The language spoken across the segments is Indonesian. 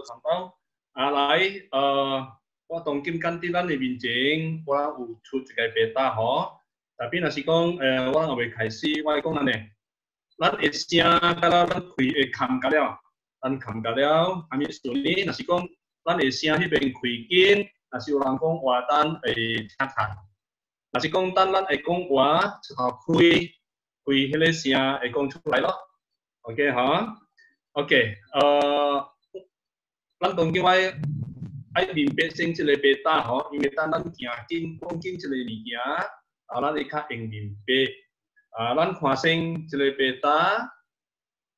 contoh lại có tổng kim căn tin này biên chính qua u chút cái beta ho tapi nasi con qua ở bên khai si qua con này lát Asia kalau lát khui kham cái đó lát kham cái đó kami suni nasi con lát Asia thì bên khui kín nasi orang con qua tan chát tan nasi con tan lát con qua khui Malaysia con chút lại đó ok hả ok lát tổng kim ai ai biên bê sinh chỉ là beta hả因为tan lát kia kinh con kinh chỉ là gì kia lát đi khác anh biên bê lát khoa sinh chỉ là beta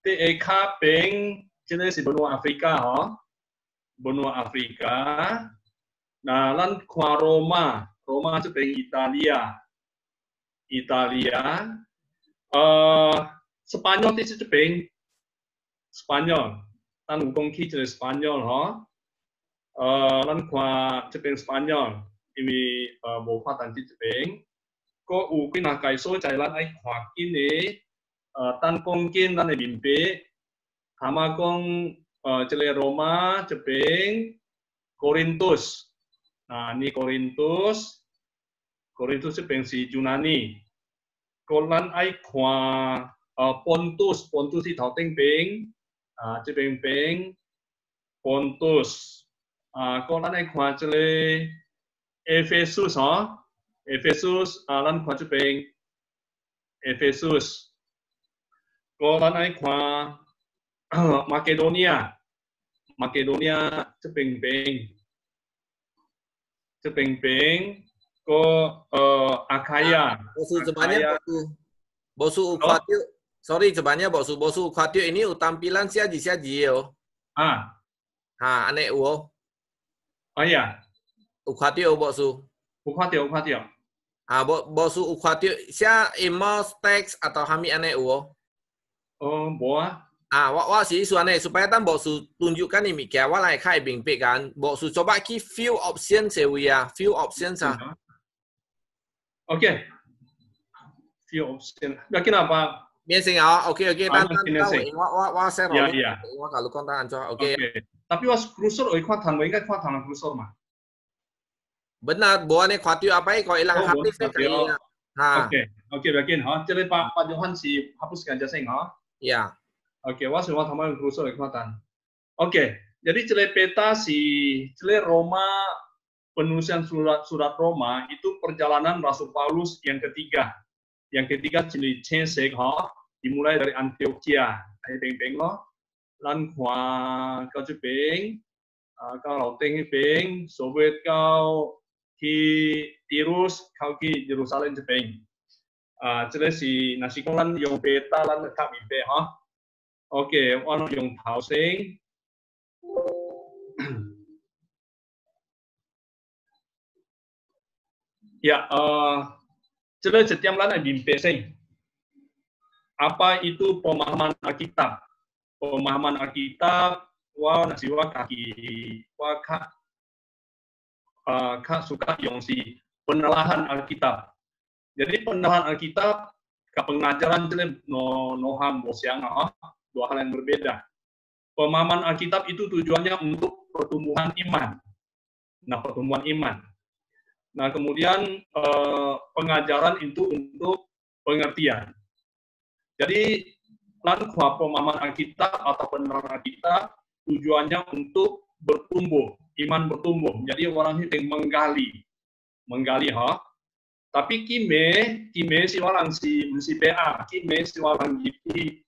thế khác bên chỉ là benua Afrika hả benua Afrika lát khoa Roma chỉ bên Italia Spanyol thì chỉ bên Spanyol tan ngũ công khí chỉ là Spanyol hả lăn khoa chỉ bên Spanyol vì bộ khoa tan chỉ bên có u cái nào cái số chạy lăn ai khoa kín này tan công kín lăn này biên bê hama công chỉ là Roma chỉ bên Corinthus ni Corinthus chỉ bên si Yunani còn lăn ai khoa Pontus thì thảo tinh bên chỉ bên Pontus còn lăn ai khoa chỉ là Ephesus hả Ephesus lăn khoa chỉ bên Ephesus còn lăn ai khoa Macedonia chỉ bên có Achaia bosu sebenarnya bosu ukhuatiu sorry sebenarnya bosu ukhuatiu ini tampilan siaji yo aneh uo ya ukhuatiu bosu ukhuatiu bosu ukhuatiu sia emos teks atau hami aneh uo boa wa si isu aneh supaya tan bosu tunjukkan ini kia wa lai khai bing pe kan bosu coba ki few options few options oke few option yakin apa biasanya oke tan wa share ya wa kalau kontan cho oke tapi was cruiser khoa thằng với cái khoa thằng là cruiser mà benar bahwa nih khawatir apa kau hilang hati kayak oke yakin ha jadi Pak Johan si hapuskan jaseng ha ya oke was semua thằng cruiser khoa thằng oke jadi cile peta si cile Roma penulisan surat Roma itu perjalanan Rasul Paulus yang ketiga cili censek ha dimulai dari Antioquia ai beng lo lan khoa cao chữ beng cao đầu tiên beng Soviet cao khi Tirus cao khi Jerusalem chữ beng cile si nasi con lan dùng peta lan kap be ha oke ono dùng thảo sinh ya jadi setiap lana bimbing apa itu pemahaman Alkitab wa nasiwa kaki wa kak suka yang si penelahan Alkitab jadi penelahan Alkitab ke pengajaran jadi noham bosiang dua hal yang berbeda pemahaman Alkitab itu tujuannya untuk pertumbuhan iman Nah, kemudian pengajaran itu untuk pengertian. Jadi, lankhwa pemahaman Alkitab atau penerapan Alkitab tujuannya untuk bertumbuh, iman bertumbuh. Jadi orang itu menggali ha. Tapi kime si orang si PA, kime si orang di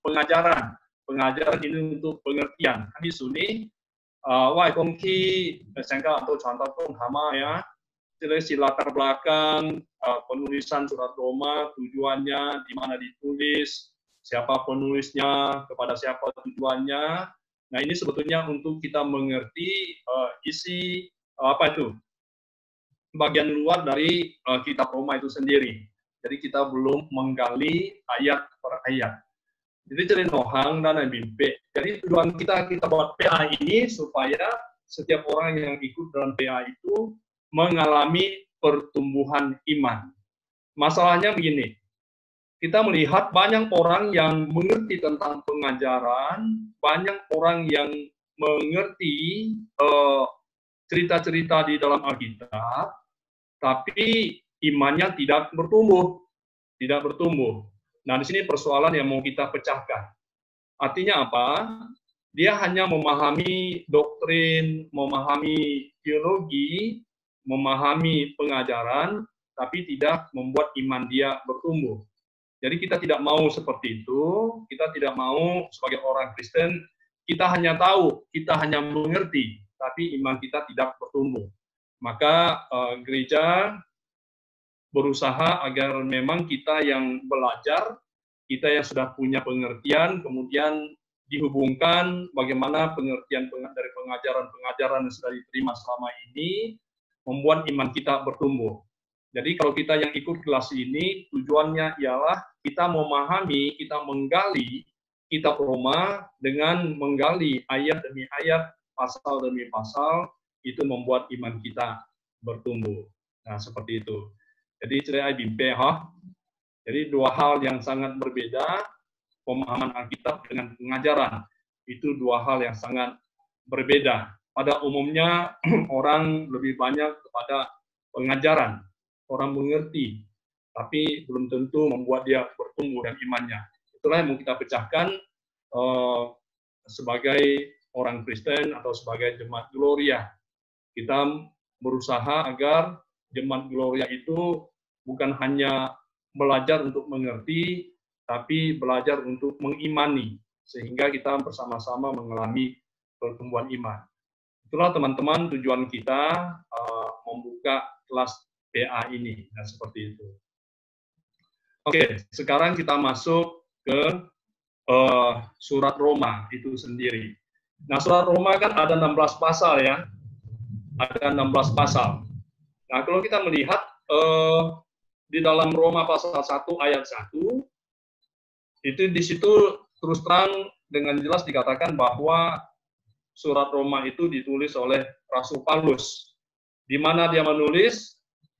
pengajaran ini untuk pengertian. Kami suni, wah kongki sangka atau contoh pun sama ya. Jadi si latar belakang penulisan surat Roma, tujuannya, di mana ditulis, siapa penulisnya, kepada siapa tujuannya. Nah ini sebetulnya untuk kita mengerti isi bagian luar dari kitab Roma itu sendiri. Jadi kita belum menggali ayat per ayat. Jadi jadi nohang dan bimpe. Jadi tujuan kita buat PA ini supaya setiap orang yang ikut dalam PA itu mengalami pertumbuhan iman. Masalahnya begini, kita melihat banyak orang yang mengerti tentang pengajaran, banyak orang yang mengerti cerita-cerita di dalam Alkitab, tapi imannya tidak bertumbuh. Tidak bertumbuh. Nah, di sini persoalan yang mau kita pecahkan. Artinya apa? Dia hanya memahami doktrin, memahami teologi, memahami pengajaran, tapi tidak membuat iman dia bertumbuh. Jadi kita tidak mau seperti itu, kita tidak mau sebagai orang Kristen, kita hanya tahu, kita hanya mengerti, tapi iman kita tidak bertumbuh. Maka gereja berusaha agar memang kita yang belajar, kita yang sudah punya pengertian, kemudian dihubungkan bagaimana pengertian dari pengajaran-pengajaran yang sudah diterima selama ini, membuat iman kita bertumbuh. Jadi kalau kita yang ikut kelas ini, tujuannya ialah kita memahami, kita menggali kitab Roma dengan menggali ayat demi ayat, pasal demi pasal, itu membuat iman kita bertumbuh. Nah, seperti itu. Jadi cerai bimpe, jadi dua hal yang sangat berbeda, pemahaman Alkitab dengan pengajaran. Itu dua hal yang sangat berbeda. Pada umumnya orang lebih banyak kepada pengajaran, orang mengerti, tapi belum tentu membuat dia bertumbuh dan imannya. Itulah yang mau kita pecahkan sebagai orang Kristen atau sebagai jemaat Gloria. Kita berusaha agar jemaat Gloria itu bukan hanya belajar untuk mengerti, tapi belajar untuk mengimani, sehingga kita bersama-sama mengalami pertumbuhan iman. Itulah teman-teman tujuan kita membuka kelas PA ini, nah seperti itu. Oke, sekarang kita masuk ke surat Roma itu sendiri. Nah, surat Roma kan ada 16 pasal ya, ada 16 pasal. Nah, kalau kita melihat di dalam Roma pasal 1 ayat 1, itu di situ terus terang dengan jelas dikatakan bahwa surat Roma itu ditulis oleh Rasul Paulus. Di mana dia menulis?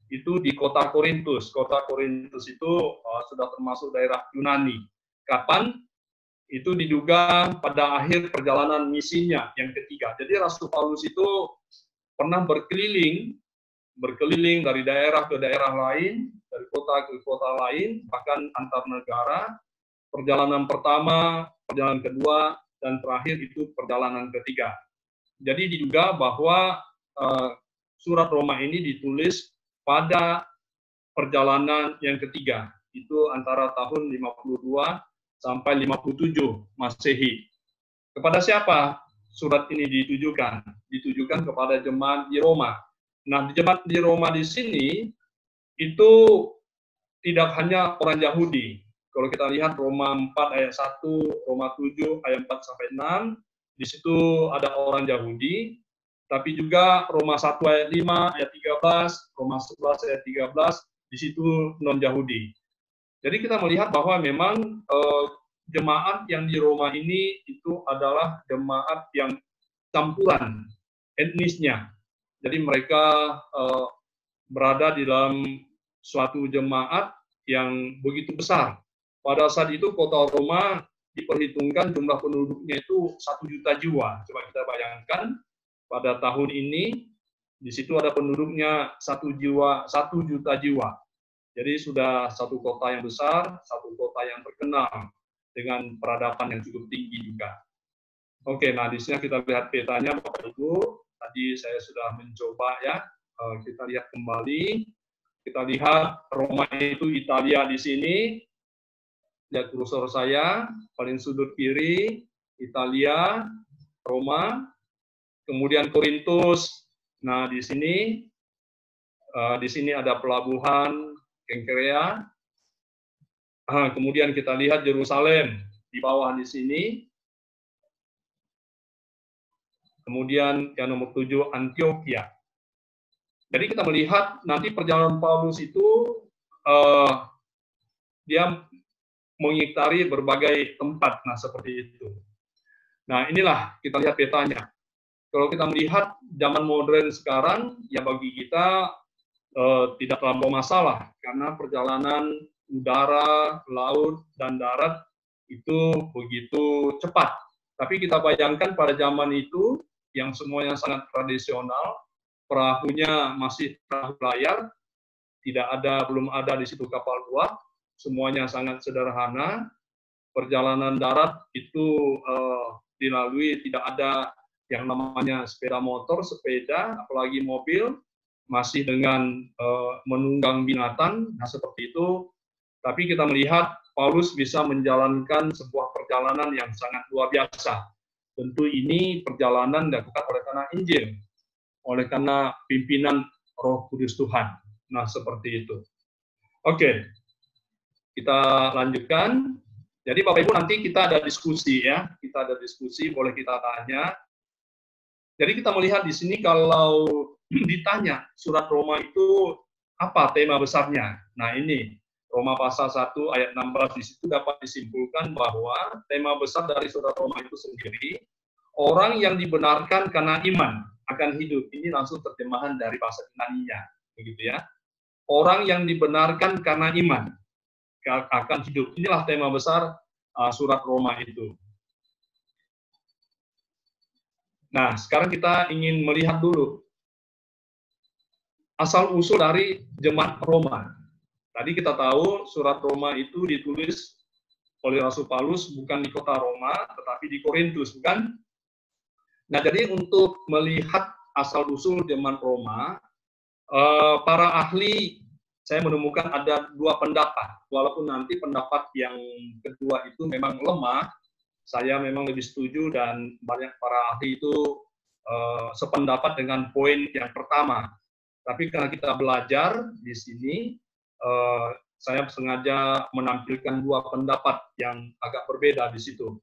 Itu di kota Korintus. Kota Korintus itu sudah termasuk daerah Yunani. Kapan? Itu diduga pada akhir perjalanan misinya yang ketiga. Jadi Rasul Paulus itu pernah berkeliling dari daerah ke daerah lain, dari kota ke kota lain, bahkan antar negara. Perjalanan pertama, perjalanan kedua, dan terakhir itu perjalanan ketiga. Jadi diduga bahwa surat Roma ini ditulis pada perjalanan yang ketiga, itu antara tahun 52 sampai 57 Masehi. Kepada siapa surat ini ditujukan? Ditujukan kepada jemaat di Roma. Nah, jemaat di Roma di sini itu tidak hanya orang Yahudi. Kalau kita lihat Roma 4 ayat 1, Roma 7 ayat 4 sampai 6, di situ ada orang Yahudi, tapi juga Roma 1 ayat 5 ayat 13, Roma 11 ayat 13, di situ non-Yahudi. Jadi kita melihat bahwa memang jemaat yang di Roma ini itu adalah jemaat yang campuran etnisnya. Jadi mereka berada di dalam suatu jemaat yang begitu besar. Pada saat itu kota Roma diperhitungkan jumlah penduduknya itu 1 juta jiwa. Coba kita bayangkan pada tahun ini di situ ada penduduknya 1 juta jiwa. Jadi sudah satu kota yang besar, satu kota yang terkenal dengan peradaban yang cukup tinggi juga. Oke, nah di sini kita lihat petanya Bapak Ibu. Tadi saya sudah mencoba ya, kita lihat kembali. Kita lihat Roma itu Italia di sini. Lihat kursor saya, paling sudut kiri, Italia, Roma. Kemudian Korintus. Nah di sini ada pelabuhan Kenkrea. Kemudian kita lihat Yerusalem di bawah di sini. Kemudian yang nomor 7 Antioquia. Jadi kita melihat nanti perjalanan Paulus itu dia mengitari berbagai tempat, nah seperti itu. Nah inilah kita lihat petanya. Kalau kita melihat zaman modern sekarang, ya bagi kita tidak terlampau masalah karena perjalanan udara, laut, dan darat itu begitu cepat. Tapi kita bayangkan pada zaman itu, yang semuanya sangat tradisional, perahunya masih perahu layar, belum ada di situ kapal buah, semuanya sangat sederhana. Perjalanan darat itu dilalui, tidak ada yang namanya sepeda motor, sepeda, apalagi mobil, masih dengan menunggang binatang, nah seperti itu. Tapi kita melihat Paulus bisa menjalankan sebuah perjalanan yang sangat luar biasa. Tentu ini perjalanan dilakukan oleh karena Injil, oleh karena pimpinan Roh Kudus Tuhan. Nah, seperti itu. Oke, kita lanjutkan. Jadi Bapak Ibu nanti kita ada diskusi ya, kita ada diskusi, boleh kita tanya. Jadi kita melihat di sini kalau ditanya surat Roma itu apa tema besarnya. Nah ini Roma pasal 1 ayat 16 di situ dapat disimpulkan bahwa tema besar dari surat Roma itu sendiri, orang yang dibenarkan karena iman akan hidup. Ini langsung terjemahan dari bahasa Yunani-nya, begitu ya. Orang yang dibenarkan karena iman akan hidup. Inilah tema besar surat Roma itu. Nah, sekarang kita ingin melihat dulu asal-usul dari jemaat Roma. Tadi kita tahu surat Roma itu ditulis oleh Rasul Paulus bukan di kota Roma, tetapi di Korintus, bukan? Nah, jadi untuk melihat asal-usul jemaat Roma, para ahli, saya menemukan ada dua pendapat. Walaupun nanti pendapat yang kedua itu memang lemah, saya memang lebih setuju dan banyak para ahli itu sependapat dengan poin yang pertama. Tapi karena kita belajar di sini, saya sengaja menampilkan dua pendapat yang agak berbeda di situ.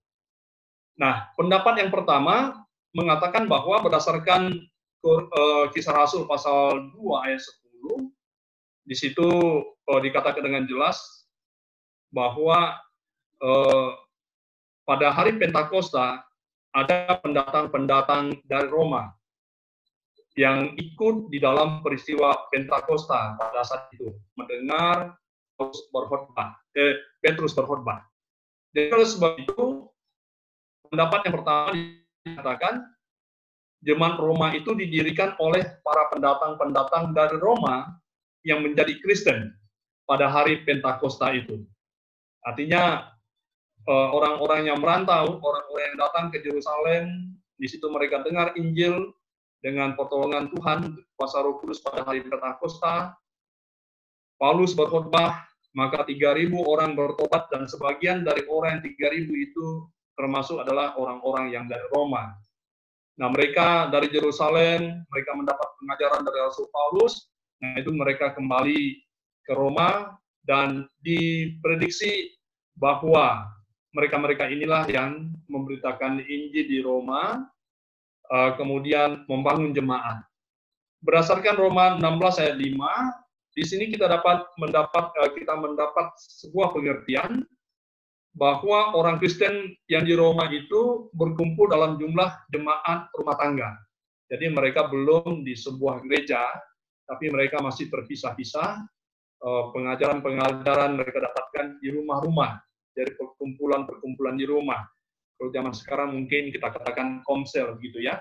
Nah, pendapat yang pertama mengatakan bahwa berdasarkan Kisah Rasul pasal 2 ayat 10, di situ dikatakan dengan jelas bahwa pada hari Pentakosta ada pendatang-pendatang dari Roma yang ikut di dalam peristiwa Pentakosta pada saat itu, mendengar Petrus berkhotbah. Jadi oleh sebab itu, pendapat yang pertama dikatakan jemaat Roma itu didirikan oleh para pendatang-pendatang dari Roma yang menjadi Kristen pada hari Pentakosta itu. Artinya orang-orang yang merantau, orang-orang yang datang ke Yerusalem, di situ mereka dengar Injil dengan pertolongan Tuhan, kuasa Roh Kudus pada hari Pentakosta. Paulus berkhotbah, maka 3.000 orang bertobat dan sebagian dari orang 3.000 itu termasuk adalah orang-orang yang dari Roma. Nah, mereka dari Yerusalem, mereka mendapat pengajaran dari Rasul Paulus, nah itu mereka kembali ke Roma dan diprediksi bahwa mereka-mereka inilah yang memberitakan Injil di Roma, kemudian membangun jemaat. Berdasarkan Roma 16 ayat 5, di sini kita mendapat sebuah pengertian bahwa orang Kristen yang di Roma itu berkumpul dalam jumlah jemaat rumah tangga. Jadi mereka belum di sebuah gereja, tapi mereka masih terpisah-pisah. Pengajaran-pengajaran mereka dapatkan di rumah-rumah, dari perkumpulan-perkumpulan di rumah. Kalau zaman sekarang mungkin kita katakan komsel gitu ya.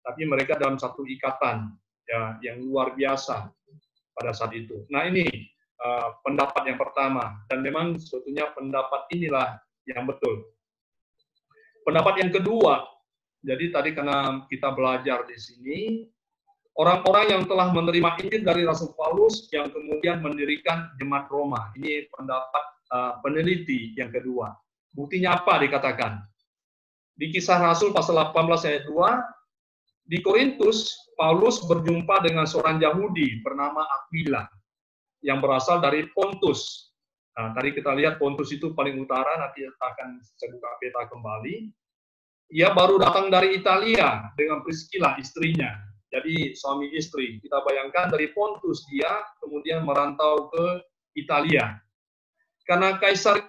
Tapi mereka dalam satu ikatan ya yang luar biasa pada saat itu. Nah ini pendapat yang pertama, dan memang sebetulnya pendapat inilah yang betul. Pendapat yang kedua, jadi tadi karena kita belajar di sini, orang-orang yang telah menerima Injil dari Rasul Paulus yang kemudian mendirikan jemaat Roma. Ini pendapat peneliti yang kedua. Buktinya apa dikatakan? Di Kisah Rasul pasal 18 ayat 2, di Korintus, Paulus berjumpa dengan seorang Yahudi bernama Aquila yang berasal dari Pontus. Nah, tadi kita lihat Pontus itu paling utara, nanti akan saya buka peta kembali. Ia baru datang dari Italia dengan Priscilla, istrinya. Jadi suami istri. Kita bayangkan dari Pontus dia kemudian merantau ke Italia. Karena Kaisar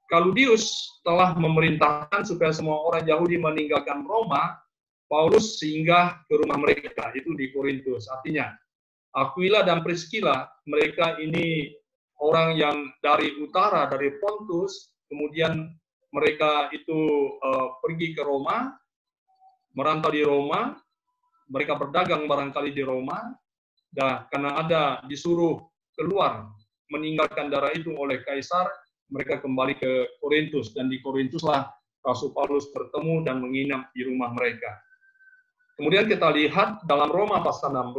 Claudius telah memerintahkan supaya semua orang Yahudi meninggalkan Roma, Paulus singgah ke rumah mereka, itu di Korintus. Artinya, Aquila dan Priscilla, mereka ini orang yang dari utara, dari Pontus, kemudian mereka itu pergi ke Roma, merantau di Roma, mereka berdagang barangkali di Roma, dan karena ada disuruh keluar meninggalkan daerah itu oleh kaisar, mereka kembali ke Korintus, dan di Korintuslah Rasul Paulus bertemu dan menginap di rumah mereka. Kemudian kita lihat dalam Roma pasal 16,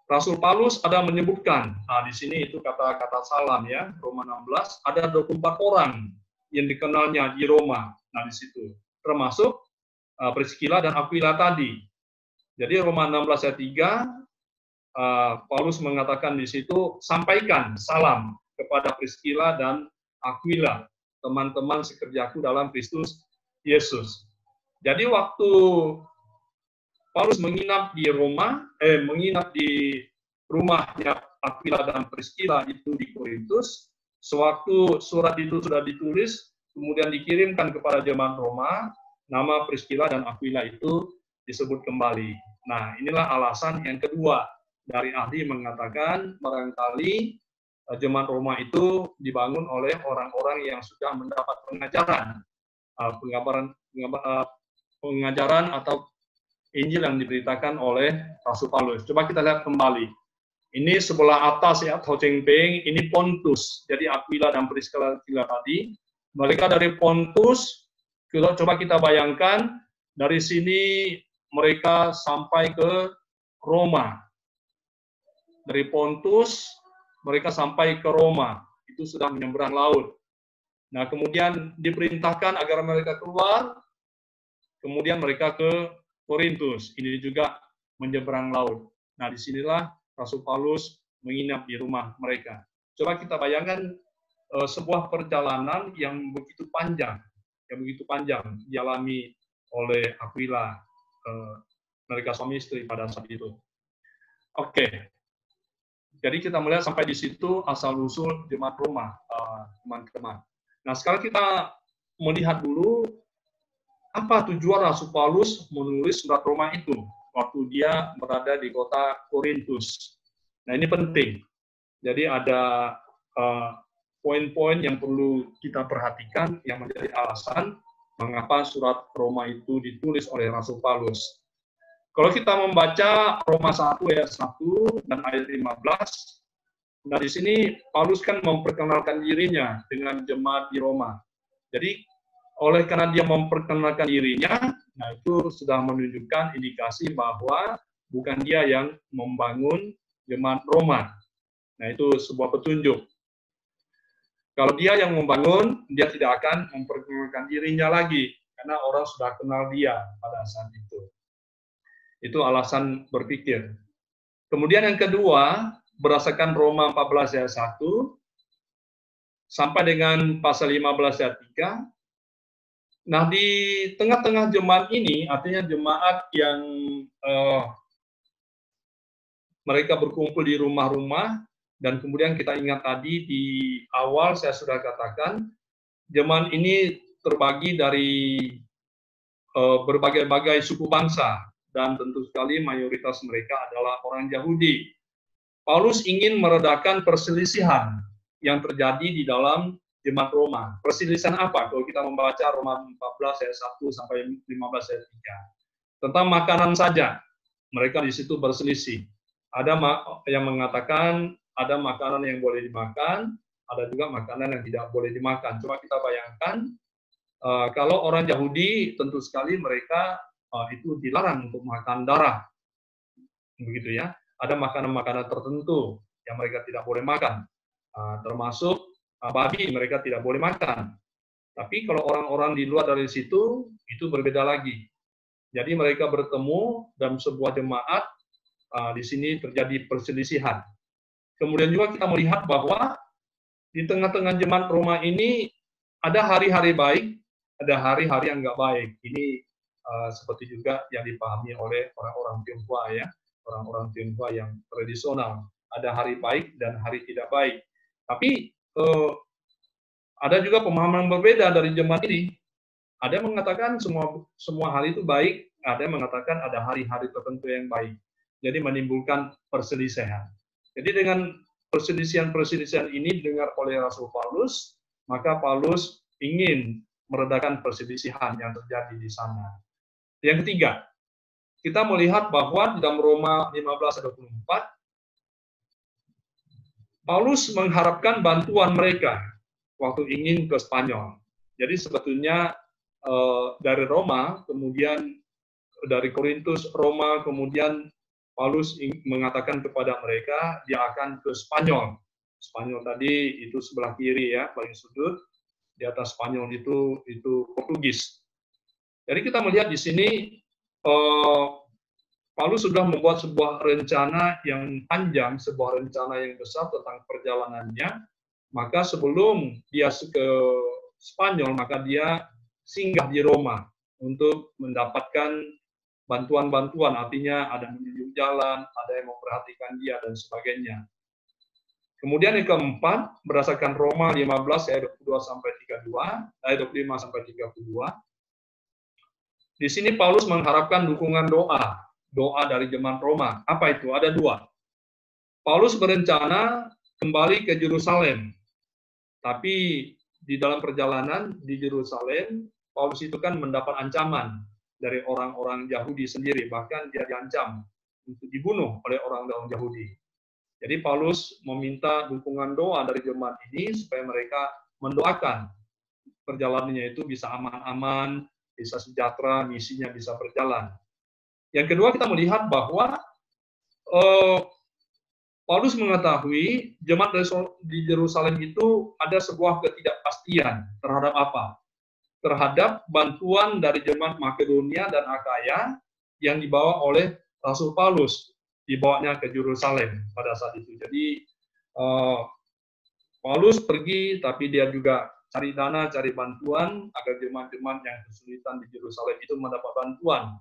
Rasul Paulus ada menyebutkan, di sini itu kata-kata salam ya, Roma 16, ada 24 orang yang dikenalnya di Roma, di situ, termasuk Priscilla dan Aquila tadi. Jadi Roma 16 ayat 3, Paulus mengatakan di situ, sampaikan salam kepada Priscilla dan Aquila, teman-teman sekerjaku dalam Kristus Yesus. Jadi waktu Paulus menginap di Roma, menginap di rumahnya Aquila dan Priscilla itu di Korintus. Sewaktu surat itu sudah ditulis, kemudian dikirimkan kepada jemaat Roma, nama Priscilla dan Aquila itu disebut kembali. Nah, inilah alasan yang kedua dari ahli mengatakan barangkali jemaat Roma itu dibangun oleh orang-orang yang sudah mendapat pengajaran atau Injil yang diberitakan oleh Rasul Paulus. Coba kita lihat kembali. Ini sebelah atas ya, Tocengpeng, ini Pontus. Jadi Aquila dan Priscilla tadi. Mereka dari Pontus, coba kita bayangkan, dari sini mereka sampai ke Roma. Dari Pontus, mereka sampai ke Roma. Itu sudah menyeberang laut. Nah, kemudian diperintahkan agar mereka keluar, kemudian mereka ke Korintus, ini juga menyeberang laut. Nah, disinilah Rasul Paulus menginap di rumah mereka. Coba kita bayangkan sebuah perjalanan yang begitu panjang dialami oleh Aquila, mereka suami istri pada saat itu. Oke, jadi kita melihat sampai di situ asal-usul jemaat Roma, teman-teman. Nah, sekarang kita melihat dulu apa tujuan Rasul Paulus menulis surat Roma itu waktu dia berada di kota Korintus. Nah, ini penting. Jadi ada poin-poin yang perlu kita perhatikan yang menjadi alasan mengapa surat Roma itu ditulis oleh Rasul Paulus. Kalau kita membaca Roma 1 ayat 1 dan ayat 15, nah di sini Paulus kan memperkenalkan dirinya dengan jemaat di Roma. Jadi oleh karena dia memperkenalkan dirinya, nah itu sudah menunjukkan indikasi bahwa bukan dia yang membangun jemaat Roma. Nah itu sebuah petunjuk. Kalau dia yang membangun, dia tidak akan memperkenalkan dirinya lagi, karena orang sudah kenal dia pada saat itu. Itu alasan berpikir. Kemudian yang kedua, berdasarkan Roma 14 ayat 1, sampai dengan pasal 15 ayat 3, nah, di tengah-tengah jemaat ini, artinya jemaat yang mereka berkumpul di rumah-rumah, dan kemudian kita ingat tadi di awal saya sudah katakan, jemaat ini terbagi dari berbagai-bagai suku bangsa, dan tentu sekali mayoritas mereka adalah orang Yahudi. Paulus ingin meredakan perselisihan yang terjadi di dalam jemaat Roma. Perselisihan apa? Kalau kita membaca Roma 14 ayat 1 sampai 15 ayat 3. Tentang makanan saja. Mereka di situ berselisih. Ada yang mengatakan ada makanan yang boleh dimakan, ada juga makanan yang tidak boleh dimakan. Coba kita bayangkan, kalau orang Yahudi tentu sekali mereka itu dilarang untuk makan darah. Begitu ya. Ada makanan-makanan tertentu yang mereka tidak boleh makan. Termasuk babi mereka tidak boleh makan. Tapi kalau orang-orang di luar dari situ, itu berbeda lagi. Jadi mereka bertemu dalam sebuah jemaat, di sini terjadi perselisihan. Kemudian juga kita melihat bahwa di tengah-tengah jemaat Roma ini ada hari-hari baik, ada hari-hari yang nggak baik. Ini seperti juga yang dipahami oleh orang-orang Tionghoa ya, orang-orang Tionghoa yang tradisional. Ada hari baik dan hari tidak baik. Tapi ada juga pemahaman yang berbeda dari jemaat ini. Ada yang mengatakan semua hari itu baik, ada yang mengatakan ada hari-hari tertentu yang baik. Jadi menimbulkan perselisihan. Jadi dengan perselisihan-perselisihan ini didengar oleh Rasul Paulus, maka Paulus ingin meredakan perselisihan yang terjadi di sana. Yang ketiga, kita melihat bahwa di dalam Roma 15:24, Paulus mengharapkan bantuan mereka waktu ingin ke Spanyol. Jadi sebetulnya dari Roma, kemudian dari Korintus, Roma, kemudian Paulus mengatakan kepada mereka dia akan ke Spanyol. Spanyol tadi itu sebelah kiri ya, paling sudut. Di atas Spanyol itu Portugis. Jadi kita melihat di sini Paulus sudah membuat sebuah rencana yang panjang, sebuah rencana yang besar tentang perjalanannya. Maka sebelum dia ke Spanyol, maka dia singgah di Roma untuk mendapatkan bantuan-bantuan, artinya ada menunjuk jalan, ada yang memperhatikan dia, dan sebagainya. Kemudian yang keempat, berdasarkan Roma 15 ayat 22-32, ayat 25-32, di sini Paulus mengharapkan dukungan doa dari jemaat Roma. Apa itu? Ada dua. Paulus berencana kembali ke Yerusalem, tapi di dalam perjalanan di Yerusalem, Paulus itu kan mendapat ancaman dari orang-orang Yahudi sendiri, bahkan dia diancam untuk dibunuh oleh orang-orang Yahudi. Jadi Paulus meminta dukungan doa dari jemaat ini supaya mereka mendoakan perjalanannya itu bisa aman-aman, bisa sejahtera, misinya bisa berjalan. Yang kedua, kita melihat bahwa Paulus mengetahui jemaat di Yerusalem itu ada sebuah ketidakpastian terhadap apa? Terhadap bantuan dari jemaat Makedonia dan Akaya yang dibawa oleh Rasul Paulus, dibawanya ke Yerusalem pada saat itu. Jadi Paulus pergi, tapi dia juga cari dana, cari bantuan agar jemaat-jemaat yang kesulitan di Yerusalem itu mendapat bantuan.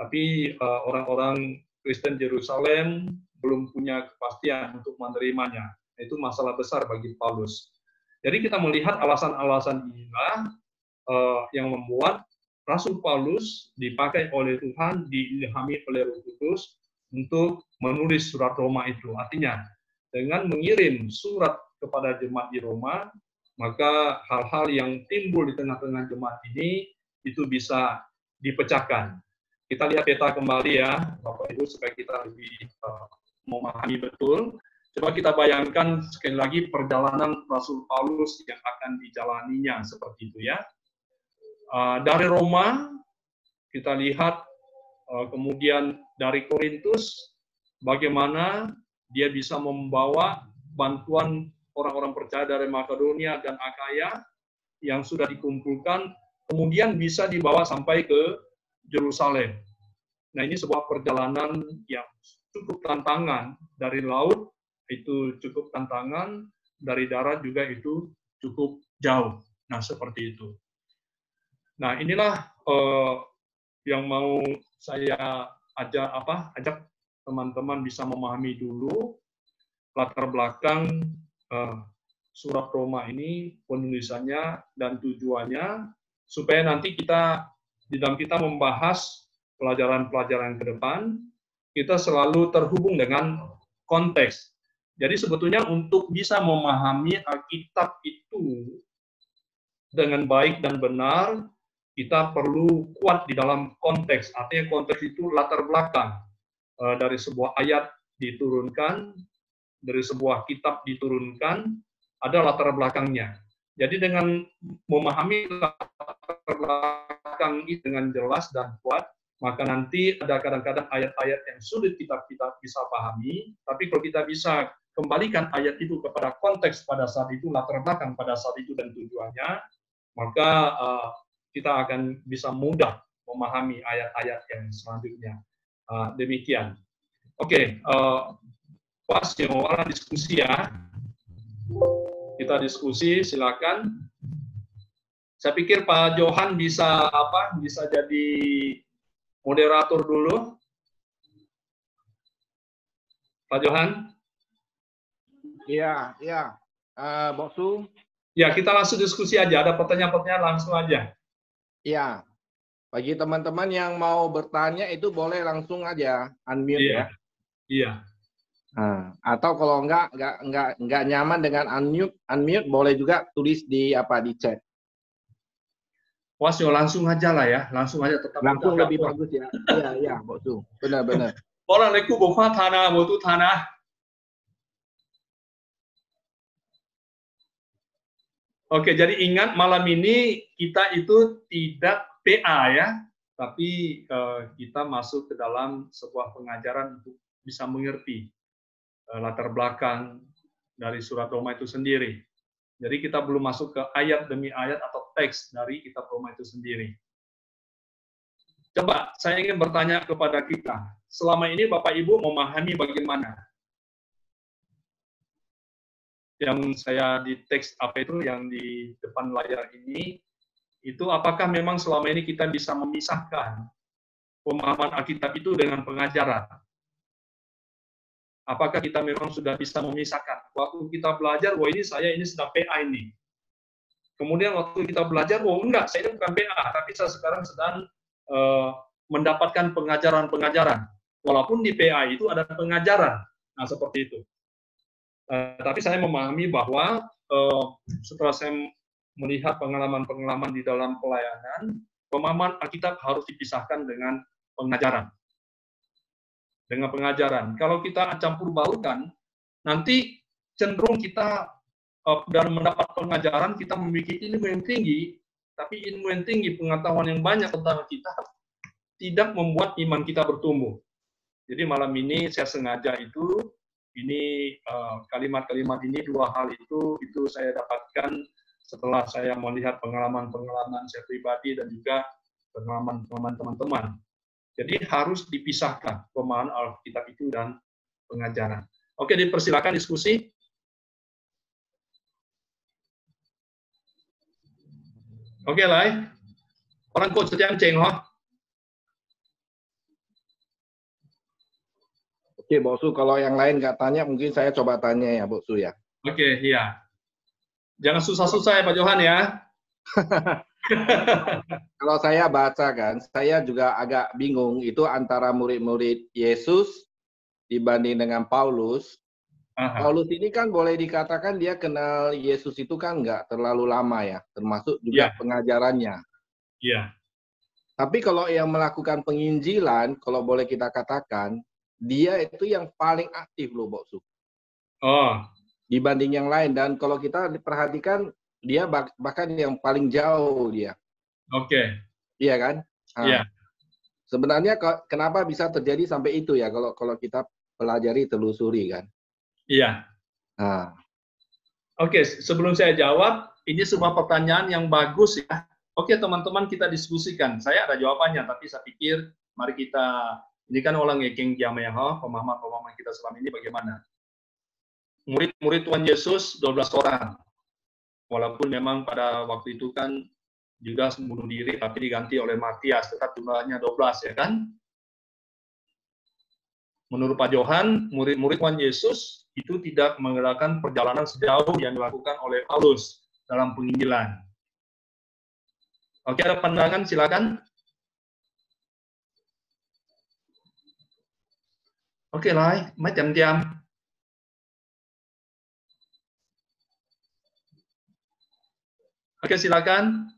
Tapi orang-orang Kristen Yerusalem belum punya kepastian untuk menerimanya. Itu masalah besar bagi Paulus. Jadi kita melihat alasan-alasan inilah yang membuat Rasul Paulus dipakai oleh Tuhan, diilhami oleh Roh Kudus untuk menulis surat Roma itu. Artinya, dengan mengirim surat kepada jemaat di Roma, maka hal-hal yang timbul di tengah-tengah jemaat ini itu bisa dipecahkan. Kita lihat peta kembali ya, Bapak Ibu, supaya kita lebih memahami betul. Coba kita bayangkan sekali lagi perjalanan Rasul Paulus yang akan dijalaninya seperti itu ya. Dari Roma, kita lihat kemudian dari Korintus, bagaimana dia bisa membawa bantuan orang-orang percaya dari Makedonia dan Akaya yang sudah dikumpulkan, kemudian bisa dibawa sampai ke Yerusalem. Nah, ini sebuah perjalanan yang cukup tantangan. Dari laut itu cukup tantangan, dari darat juga itu cukup jauh. Nah, seperti itu. Nah, inilah yang mau saya ajak teman-teman bisa memahami dulu latar belakang surat Roma ini, penulisannya dan tujuannya, supaya nanti di dalam kita membahas pelajaran-pelajaran ke depan, kita selalu terhubung dengan konteks. Jadi sebetulnya untuk bisa memahami Alkitab itu dengan baik dan benar, kita perlu kuat di dalam konteks. Artinya konteks itu latar belakang. Dari sebuah ayat diturunkan, dari sebuah kitab diturunkan, ada latar belakangnya. Jadi dengan memahami latar belakang ini dengan jelas dan kuat, maka nanti ada kadang-kadang ayat-ayat yang sulit kita bisa pahami, tapi kalau kita bisa kembalikan ayat itu kepada konteks pada saat itu, latar belakang pada saat itu dan tujuannya, maka kita akan bisa mudah memahami ayat-ayat yang selanjutnya. Demikian. Oke, pas yang orang diskusi ya. Kita diskusi, silakan. Saya pikir Pak Johan bisa jadi moderator dulu. Pak Johan? Iya. Boksu. Ya, kita langsung diskusi aja. Ada pertanyaan-pertanyaan langsung aja. Iya. Bagi teman-teman yang mau bertanya itu boleh langsung aja unmute ya. Iya. Nah, atau kalau enggak nyaman dengan unmute boleh juga tulis di chat. Wasyo langsung aja lah ya, langsung aja tetap. Langsung lebih bagus ya. Iya, iya, Boksu. Benar-benar. Orang leku bokwa tanah, botu tanah. Oke, jadi ingat malam ini kita itu tidak PA ya, tapi kita masuk ke dalam sebuah pengajaran untuk bisa mengerti latar belakang dari surat Roma itu sendiri. Jadi kita belum masuk ke ayat demi ayat atau teks dari kitab Roma itu sendiri. Coba saya ingin bertanya kepada kita, selama ini Bapak Ibu memahami bagaimana? Yang saya di teks apa itu yang di depan layar ini, itu apakah memang selama ini kita bisa memisahkan pemahaman Alkitab itu dengan pengajaran? Apakah kita memang sudah bisa memisahkan? Waktu kita belajar, wah ini saya ini sedang PA ini. Kemudian waktu kita belajar, wah enggak, saya ini bukan PA, tapi saya sekarang sedang mendapatkan pengajaran-pengajaran. Walaupun di PA itu ada pengajaran. Nah, seperti itu. Tapi saya memahami bahwa setelah saya melihat pengalaman-pengalaman di dalam pelayanan, pemahaman Alkitab harus dipisahkan dengan pengajaran. Dengan pengajaran. Kalau kita campur baurkan, nanti cenderung kita dalam mendapat pengajaran, kita memiliki ilmu yang tinggi, tapi ilmu yang tinggi, pengetahuan yang banyak tentang kita, tidak membuat iman kita bertumbuh. Jadi malam ini saya sengaja ini kalimat-kalimat ini, dua hal itu saya dapatkan setelah saya melihat pengalaman-pengalaman saya pribadi dan juga pengalaman-pengalaman teman-teman. Jadi harus dipisahkan pemahaman Alkitab itu dan pengajaran. Oke, dipersilakan diskusi. Oke, Lai. Orang kok sedang ceng, ho? Oke, Boksu, kalau yang lain nggak tanya, mungkin saya coba tanya ya, Boksu ya. Oke, iya. Jangan susah-susah ya, Pak Johan ya. Kalau saya baca kan, saya juga agak bingung itu antara murid-murid Yesus dibanding dengan Paulus. Paulus ini kan boleh dikatakan dia kenal Yesus itu kan nggak terlalu lama ya, termasuk juga pengajarannya. Iya. Tapi kalau yang melakukan penginjilan, kalau boleh kita katakan, dia itu yang paling aktif loh, Boksu. Oh. Dibanding yang lain. Dan kalau kita perhatikan, dia bahkan yang paling jauh dia. Oke. Iya kan? Iya. Sebenarnya kenapa bisa terjadi sampai itu ya kalau kita pelajari, telusuri kan? Iya. Oke, sebelum saya jawab, ini sebuah pertanyaan yang bagus ya. Oke, teman-teman, kita diskusikan. Saya ada jawabannya, tapi saya pikir mari kita, ini kan orang ngekeng jamaah, pemahaman kita selama ini bagaimana? Murid-murid Tuhan Yesus 12 orang. Walaupun memang pada waktu itu kan Judas bunuh diri, tapi diganti oleh Matias, tetap jumlahnya 12 ya kan? Menurut Pak Johan, murid-murid Tuhan Yesus itu tidak menggerakkan perjalanan sejauh yang dilakukan oleh Paulus dalam penginjilan. Oke, ada pandangan, silakan. Oke, Lai, macam-macam. Oke, silakan.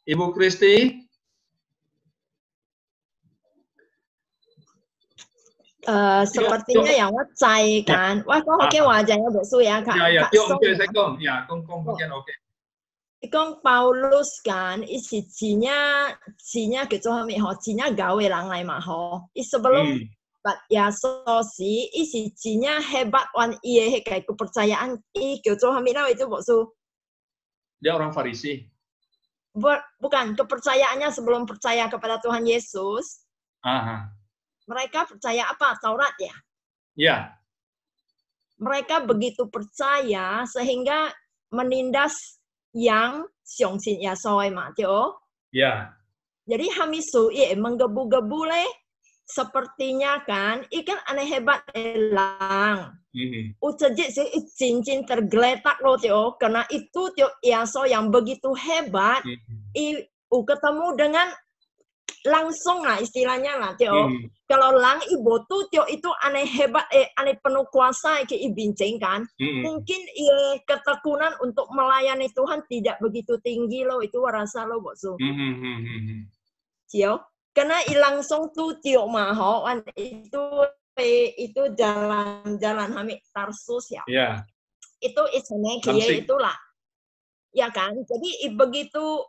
Ibu Kristi. Sepertinya yang wajah kan. Wah, kok oke wajahnya Boksu ya, Kak. Ya, oke. Ikong Paulus kan, isinya gitu isinya gawe lang lai mah ho. Sebelum ya sosi, isinya hebat wan iye kayak kepercayaan gitu itu Boksu. Dia orang Farisi. Bukan, kepercayaannya sebelum percaya kepada Tuhan Yesus. Mereka percaya apa? Taurat ya? Iya. Mereka begitu percaya sehingga menindas yang xiongxin ya soe ma tio. Iya. Jadi hamisu menggebu-gebu le sepertinya kan ikan aneh hebat elang. Ujajit sih cincin tergeletak loh tio karena itu tio Yaso yang begitu hebat. Ketemu dengan langsung lah istilahnya lah Tio. Kalau lang ibu tuh Tio itu aneh hebat, aneh penuh kuasa ke ibinceng kan. Mungkin ketekunan untuk melayani Tuhan tidak begitu tinggi loh, itu rasa lo Bosu. Tio, karena langsung tuh Tio maho itu jalan-jalan Hamid Tarsus ya. Yeah. Itu itulah. Ya kan? Jadi begitu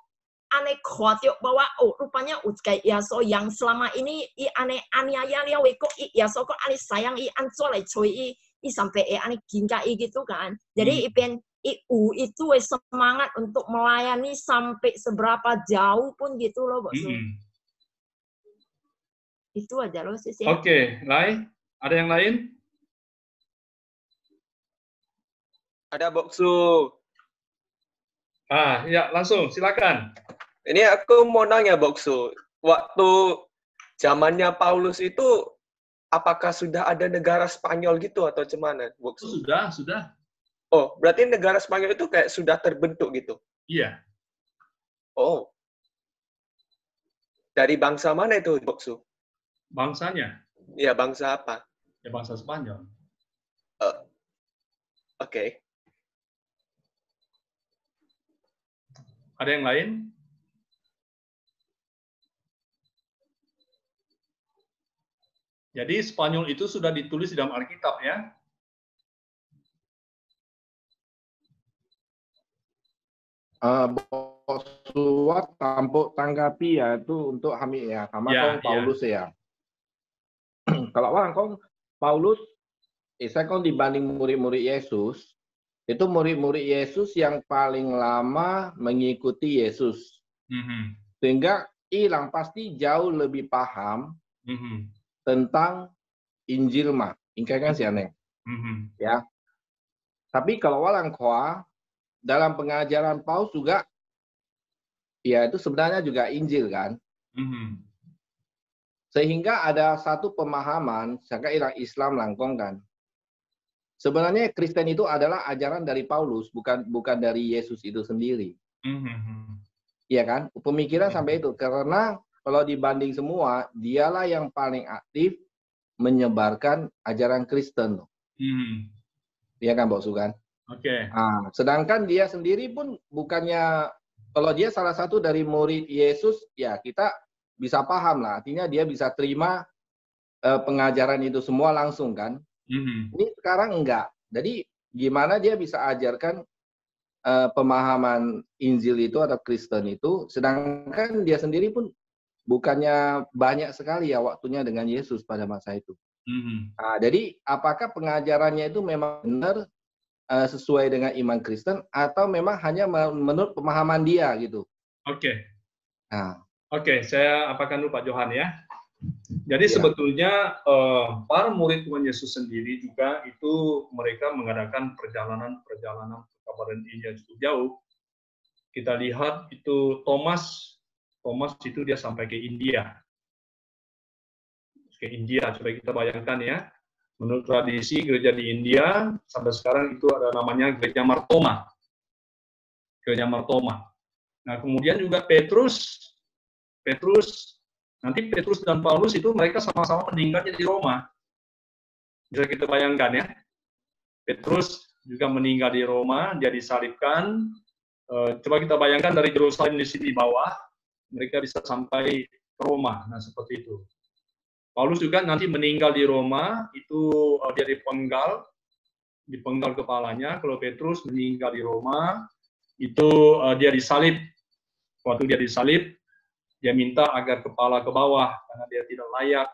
aneh khawatir bahwa rupanya kayak Yaso yang selama ini aneh aniaya dia weko Yaso kok aneh sayang anso lai cuy sampai aneh ginkai gitu kan. Jadi itu semangat untuk melayani sampai seberapa jauh pun gitu loh Bosu. Itu aja loh sis ya. Oke, Lai, ada yang lain? Ada Boksu. Ya langsung silakan. Ini aku mau nanya Boksu, waktu zamannya Paulus itu apakah sudah ada negara Spanyol gitu atau gimana Boksu? Sudah. Oh, berarti negara Spanyol itu kayak sudah terbentuk gitu? Iya. Oh. Dari bangsa mana itu Boksu? Bangsanya? Iya, bangsa apa? Ya bangsa Spanyol. Oke. Ada yang lain? Jadi Spanyol itu sudah ditulis di dalam Alkitab ya. Bosuat tampuk tanggapi ya itu untuk Hamid ya sama kong Paulus ya. Kalau orang kong Paulus, saya kong dibanding murid-murid Yesus, itu murid-murid Yesus yang paling lama mengikuti Yesus. Sehingga hilang pasti jauh lebih paham tentang Injil mah, ingkang sih aneh, ya. Tapi kalau walang koa dalam pengajaran Paulus juga, ya itu sebenarnya juga Injil kan. Sehingga ada satu pemahaman, sangka Islam langkong kan. Sebenarnya Kristen itu adalah ajaran dari Paulus, bukan dari Yesus itu sendiri. Iya kan? Pemikiran sampai itu karena kalau dibanding semua, dialah yang paling aktif menyebarkan ajaran Kristen. Iya kan, Boksu kan? Oke. Nah, sedangkan dia sendiri pun bukannya, kalau dia salah satu dari murid Yesus, ya kita bisa paham lah. Artinya dia bisa terima pengajaran itu semua langsung kan? Ini sekarang enggak. Jadi gimana dia bisa ajarkan pemahaman Injil itu atau Kristen itu, sedangkan dia sendiri pun bukannya banyak sekali ya waktunya dengan Yesus pada masa itu. Nah, jadi apakah pengajarannya itu memang benar sesuai dengan iman Kristen atau memang hanya menurut pemahaman dia gitu? Oke. Nah. Oke, saya apakan dulu Pak Johan ya. Jadi sebetulnya para murid Tuhan Yesus sendiri juga itu mereka mengadakan perjalanan kepada Injil cukup jauh. Kita lihat itu Thomas itu dia sampai ke India. Coba kita bayangkan ya. Menurut tradisi gereja di India, sampai sekarang itu ada namanya Gereja Martoma. Nah, kemudian juga Petrus dan Paulus itu mereka sama-sama meninggalnya di Roma. Bisa kita bayangkan ya. Petrus juga meninggal di Roma, dia disalibkan. Coba kita bayangkan dari Yerusalem di sini bawah, mereka bisa sampai ke Roma. Nah, seperti itu. Paulus juga nanti meninggal di Roma, itu dia dipenggal kepalanya. Kalau Petrus meninggal di Roma, itu dia disalib. Waktu dia disalib, dia minta agar kepala ke bawah, karena dia tidak layak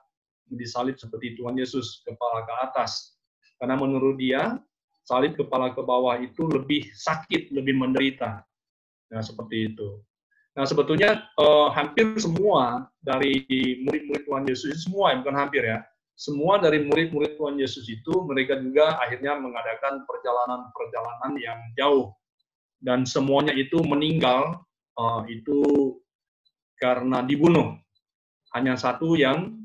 disalib seperti Tuhan Yesus, kepala ke atas. Karena menurut dia, salib kepala ke bawah itu lebih sakit, lebih menderita. Nah, seperti itu. Nah, sebetulnya hampir semua dari murid-murid Tuhan Yesus, semua, bukan hampir ya, semua dari murid-murid Tuhan Yesus itu, mereka juga akhirnya mengadakan perjalanan yang jauh. Dan semuanya itu meninggal, itu karena dibunuh. Hanya satu yang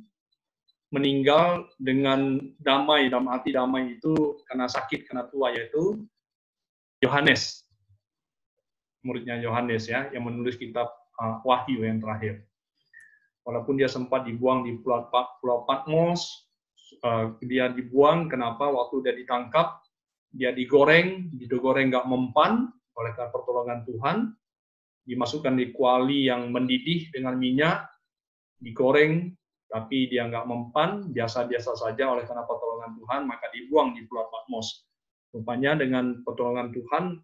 meninggal dengan damai, dalam arti damai itu karena sakit, karena tua, yaitu Yohanes. Muridnya Yohanes ya, yang menulis kitab Wahyu yang terakhir. Walaupun dia sempat dibuang di Pulau Patmos, dia dibuang. Kenapa? Waktu dia ditangkap, dia digoreng nggak mempan oleh karena pertolongan Tuhan, dimasukkan di kuali yang mendidih dengan minyak, digoreng, tapi dia nggak mempan, biasa-biasa saja oleh karena pertolongan Tuhan, maka dibuang di Pulau Patmos. Rupanya dengan pertolongan Tuhan,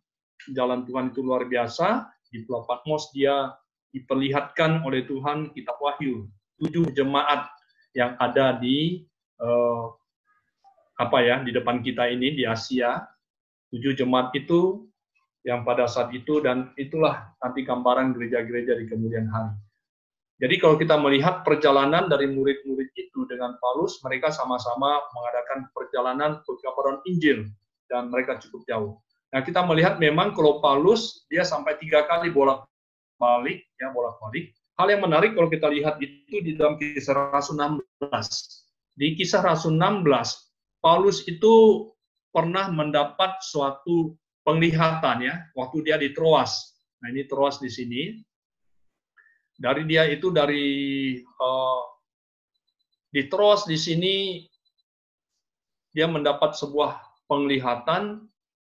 jalan Tuhan itu luar biasa. Di Pulau Patmos dia diperlihatkan oleh Tuhan kitab Wahyu, 7 jemaat yang ada di di depan kita ini di Asia. 7 jemaat itu yang pada saat itu, dan itulah nanti gambaran gereja-gereja di kemudian hari. Jadi kalau kita melihat perjalanan dari murid-murid itu dengan Paulus, mereka sama-sama mengadakan perjalanan pekabaran Injil, dan mereka cukup jauh. Nah, kita melihat memang kalau Paulus, dia sampai 3 kali bolak-balik. Hal yang menarik kalau kita lihat itu di dalam Kisah Rasul 16. Di Kisah Rasul 16, Paulus itu pernah mendapat suatu penglihatan ya, waktu dia di Troas. Nah, ini Troas di sini. Di Troas di sini dia mendapat sebuah penglihatan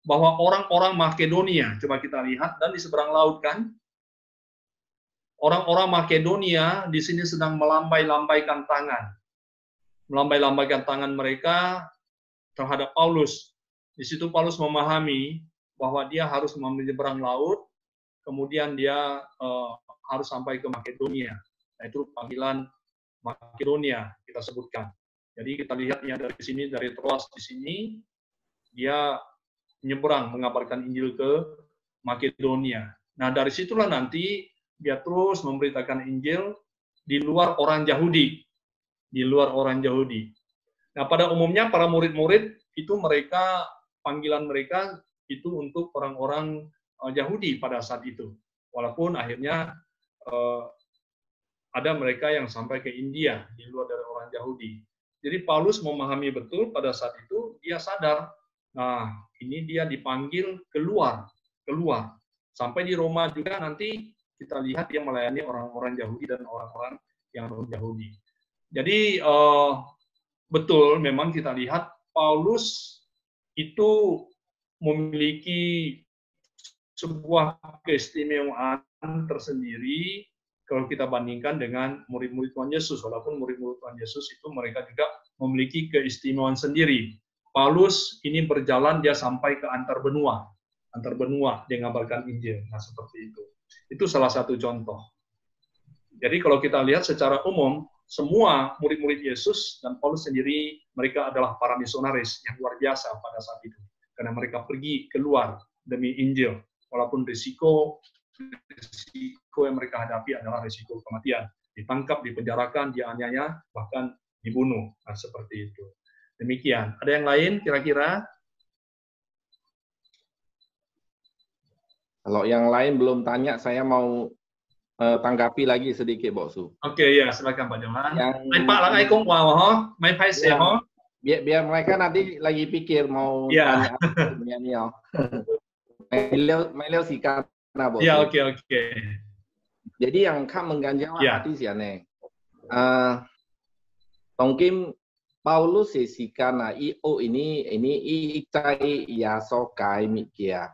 bahwa orang-orang Makedonia, coba kita lihat, dan di seberang laut kan, orang-orang Makedonia di sini sedang melambai-lambaikan tangan mereka terhadap Paulus. Di situ Paulus memahami bahwa dia harus menyeberang laut, kemudian dia harus sampai ke Makedonia. Nah, itu panggilan Makedonia kita sebutkan. Jadi kita lihat ya dari sini, dari Troas di sini, dia menyeberang mengabarkan Injil ke Makedonia. Nah, dari situlah nanti dia terus memberitakan Injil di luar orang Yahudi. Nah, pada umumnya para murid-murid itu panggilan mereka itu untuk orang-orang Yahudi pada saat itu. Walaupun akhirnya ada mereka yang sampai ke India di luar dari orang Yahudi. Jadi Paulus memahami betul pada saat itu, dia sadar, nah ini dia dipanggil keluar. Sampai di Roma juga nanti kita lihat dia melayani orang-orang Yahudi dan orang-orang yang non-Yahudi. Jadi betul memang kita lihat Paulus itu memiliki sebuah keistimewaan tersendiri kalau kita bandingkan dengan murid-murid Tuhan Yesus. Walaupun murid-murid Tuhan Yesus itu mereka juga memiliki keistimewaan sendiri. Paulus ini berjalan, dia sampai ke antar benua dia mengabarkan Injil. Nah, seperti itu. Itu salah satu contoh. Jadi kalau kita lihat secara umum, semua murid-murid Yesus dan Paulus sendiri, mereka adalah para misionaris yang luar biasa pada saat itu. Karena mereka pergi keluar demi Injil. Walaupun risiko yang mereka hadapi adalah risiko kematian. Ditangkap, dipenjarakan, dianiaya, bahkan dibunuh. Nah, seperti itu. Demikian. Ada yang lain kira-kira? Kalau yang lain belum tanya, saya mau tanggapi lagi sedikit, Boksu. Oke, ya, silakan Pak Johan. Mai Pak lang ai kong wow, mai pai se ho. Biar mereka nanti lagi pikir mau tanya ini ya. Mai leo sikat na, Boksu. Ya, oke. Jadi yang mengganjal hati sih aneh. Tongkim Paulus sikana ini ikai yaso kai mikia.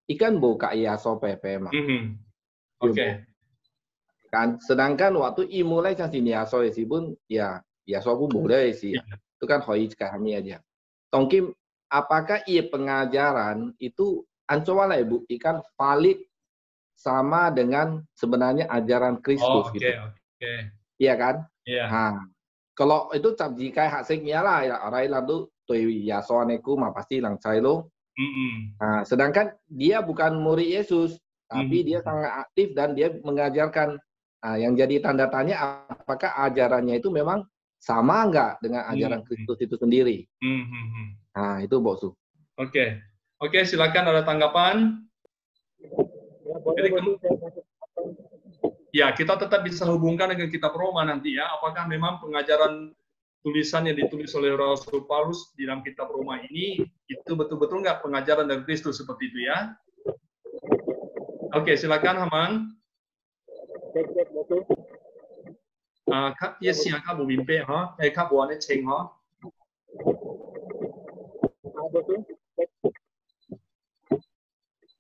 Ikan buka yaso pepe mah. Oke. Kan sedangkan waktu mulai sini yaso pun ya yaso pun boleh sih. Itu kan hoi kami aja. Tongkim apakah pengajaran itu ancoba lah buktikan valid sama dengan sebenarnya ajaran Kristus gitu. Oke. Iya kan? Iya. Nah, kalau itu jika hasilnya lah ya orang lalu tuh yaso aneku mah pasti langsai lo. Nah, sedangkan dia bukan murid Yesus, tapi dia sangat aktif dan dia mengajarkan. Nah, yang jadi tanda tanya apakah ajarannya itu memang sama enggak dengan ajaran Kristus itu sendiri. Nah, itu Boksu. Oke, silakan ada tanggapan. Jadi, ya, kita tetap bisa hubungkan dengan kitab Roma nanti ya. Apakah memang pengajaran tulisan yang ditulis oleh Rasul Paulus di dalam kitab Roma ini itu betul-betul nggak pengajaran dari Kristus seperti itu ya? Oke, silakan Hamang. Kak Yesi Kak Bu Bimpe ha, Kak Bu Ane Cheng ha.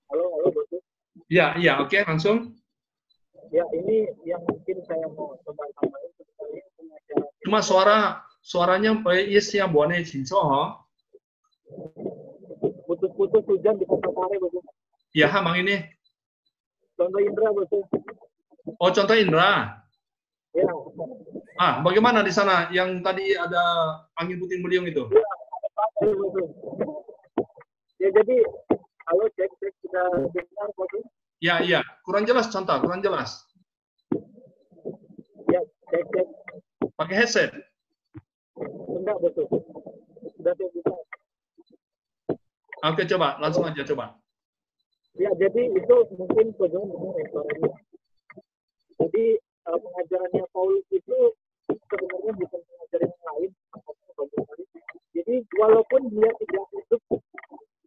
Halo, Bosu. Ya, oke, langsung. Ya, ini yang mungkin saya mau coba tambahin sebenarnya pengajaran. Cuma suaranya Yesi yang Bu Ane Cheng ha. Putus-putus hujan di Kota Pare, Bosu. Ya, Mang ini. Contoh Indra, Bosu. Oh, contoh Indra. Ya. Bagaimana di sana yang tadi ada angin puting beliung itu? Ya, jadi halo cek sudah dengar Bosu? Ya, kurang jelas contoh, kurang jelas. Ya, cek. Pakai headset? Enggak, Bosu. Sudah bisa. Oke, coba, langsung aja coba. Ya, jadi itu mungkin bagaimana restorannya. Jadi pengajarannya Paulus itu sebenarnya bukan pengajaran yang lain. Jadi walaupun dia tidak hidup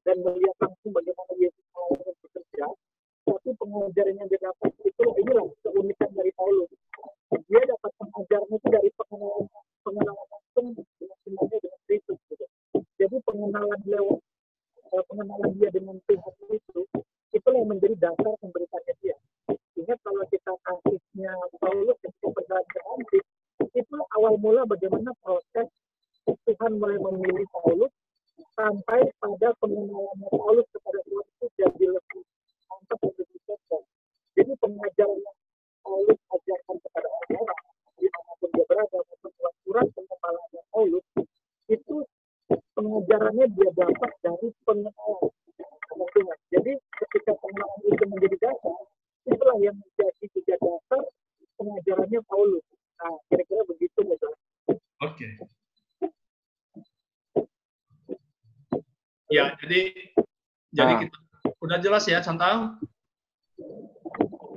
dan melihat langsung bagaimana Yesus bekerja, tapi pengajaran yang dia dapat itu inilah keunikan dari Paulus. Dia dapat pengajaran itu dari pengenalan langsung dengan Kristus. Gitu. Jadi pengenalan dia dengan Tuhan itu itulah yang menjadi dasar pemberitaannya dia. Ingat kalau kita kasusnya Paulus ketika perjalanan itu awal mula bagaimana proses Tuhan mulai memilih Paulus sampai pada pengenalannya Paulus kepada Tuhan itu jadi lebih mantap dan lebih sukses. Jadi pengajaran yang Paulus ajarkan kepada orang-orang dimanapun dia berada maupun surat pengenalannya Paulus itu pengajarannya dia dapat dari pengenalan Tuhan. Jadi ketika pengenalan itu menjadi dasar, itulah yang menjadi tiga dasar pengajarannya Paulus. Nah, kira-kira begitu, Bapak. Oke. Ya, jadi kita udah jelas ya, Chantal?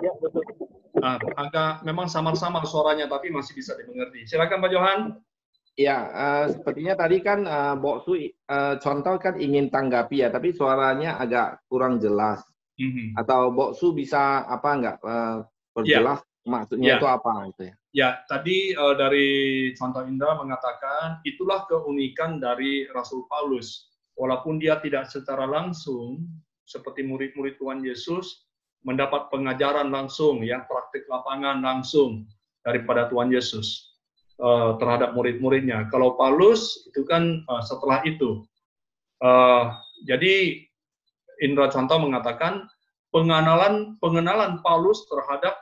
Ya, betul. Agak memang samar-samar suaranya, tapi masih bisa dimengerti. Silakan Pak Johan. Ya, sepertinya tadi kan Boksu contoh kan ingin tanggapi ya, tapi suaranya agak kurang jelas. Atau Boksu bisa nggak perjelas maksudnya itu apa gitu ya? Ya, tadi dari contoh Indra mengatakan itulah keunikan dari Rasul Paulus. Walaupun dia tidak secara langsung seperti murid-murid Tuhan Yesus mendapat pengajaran langsung, ya praktik lapangan langsung daripada Tuhan Yesus terhadap murid-muridnya. Kalau Paulus itu kan setelah itu. Jadi Indra contoh mengatakan pengenalan Paulus terhadap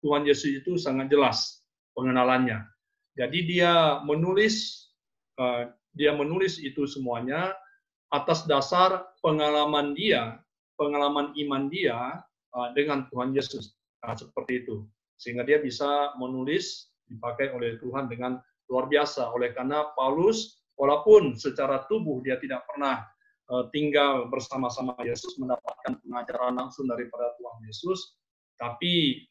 Tuhan Yesus itu sangat jelas pengenalannya. Jadi dia menulis itu semuanya atas dasar pengalaman iman dia dengan Tuhan Yesus. Seperti itu. Sehingga dia bisa menulis dipakai oleh Tuhan dengan luar biasa. Oleh karena Paulus, walaupun secara tubuh dia tidak pernah tinggal bersama-sama Yesus, mendapatkan pengajaran langsung daripada Tuhan Yesus, tapi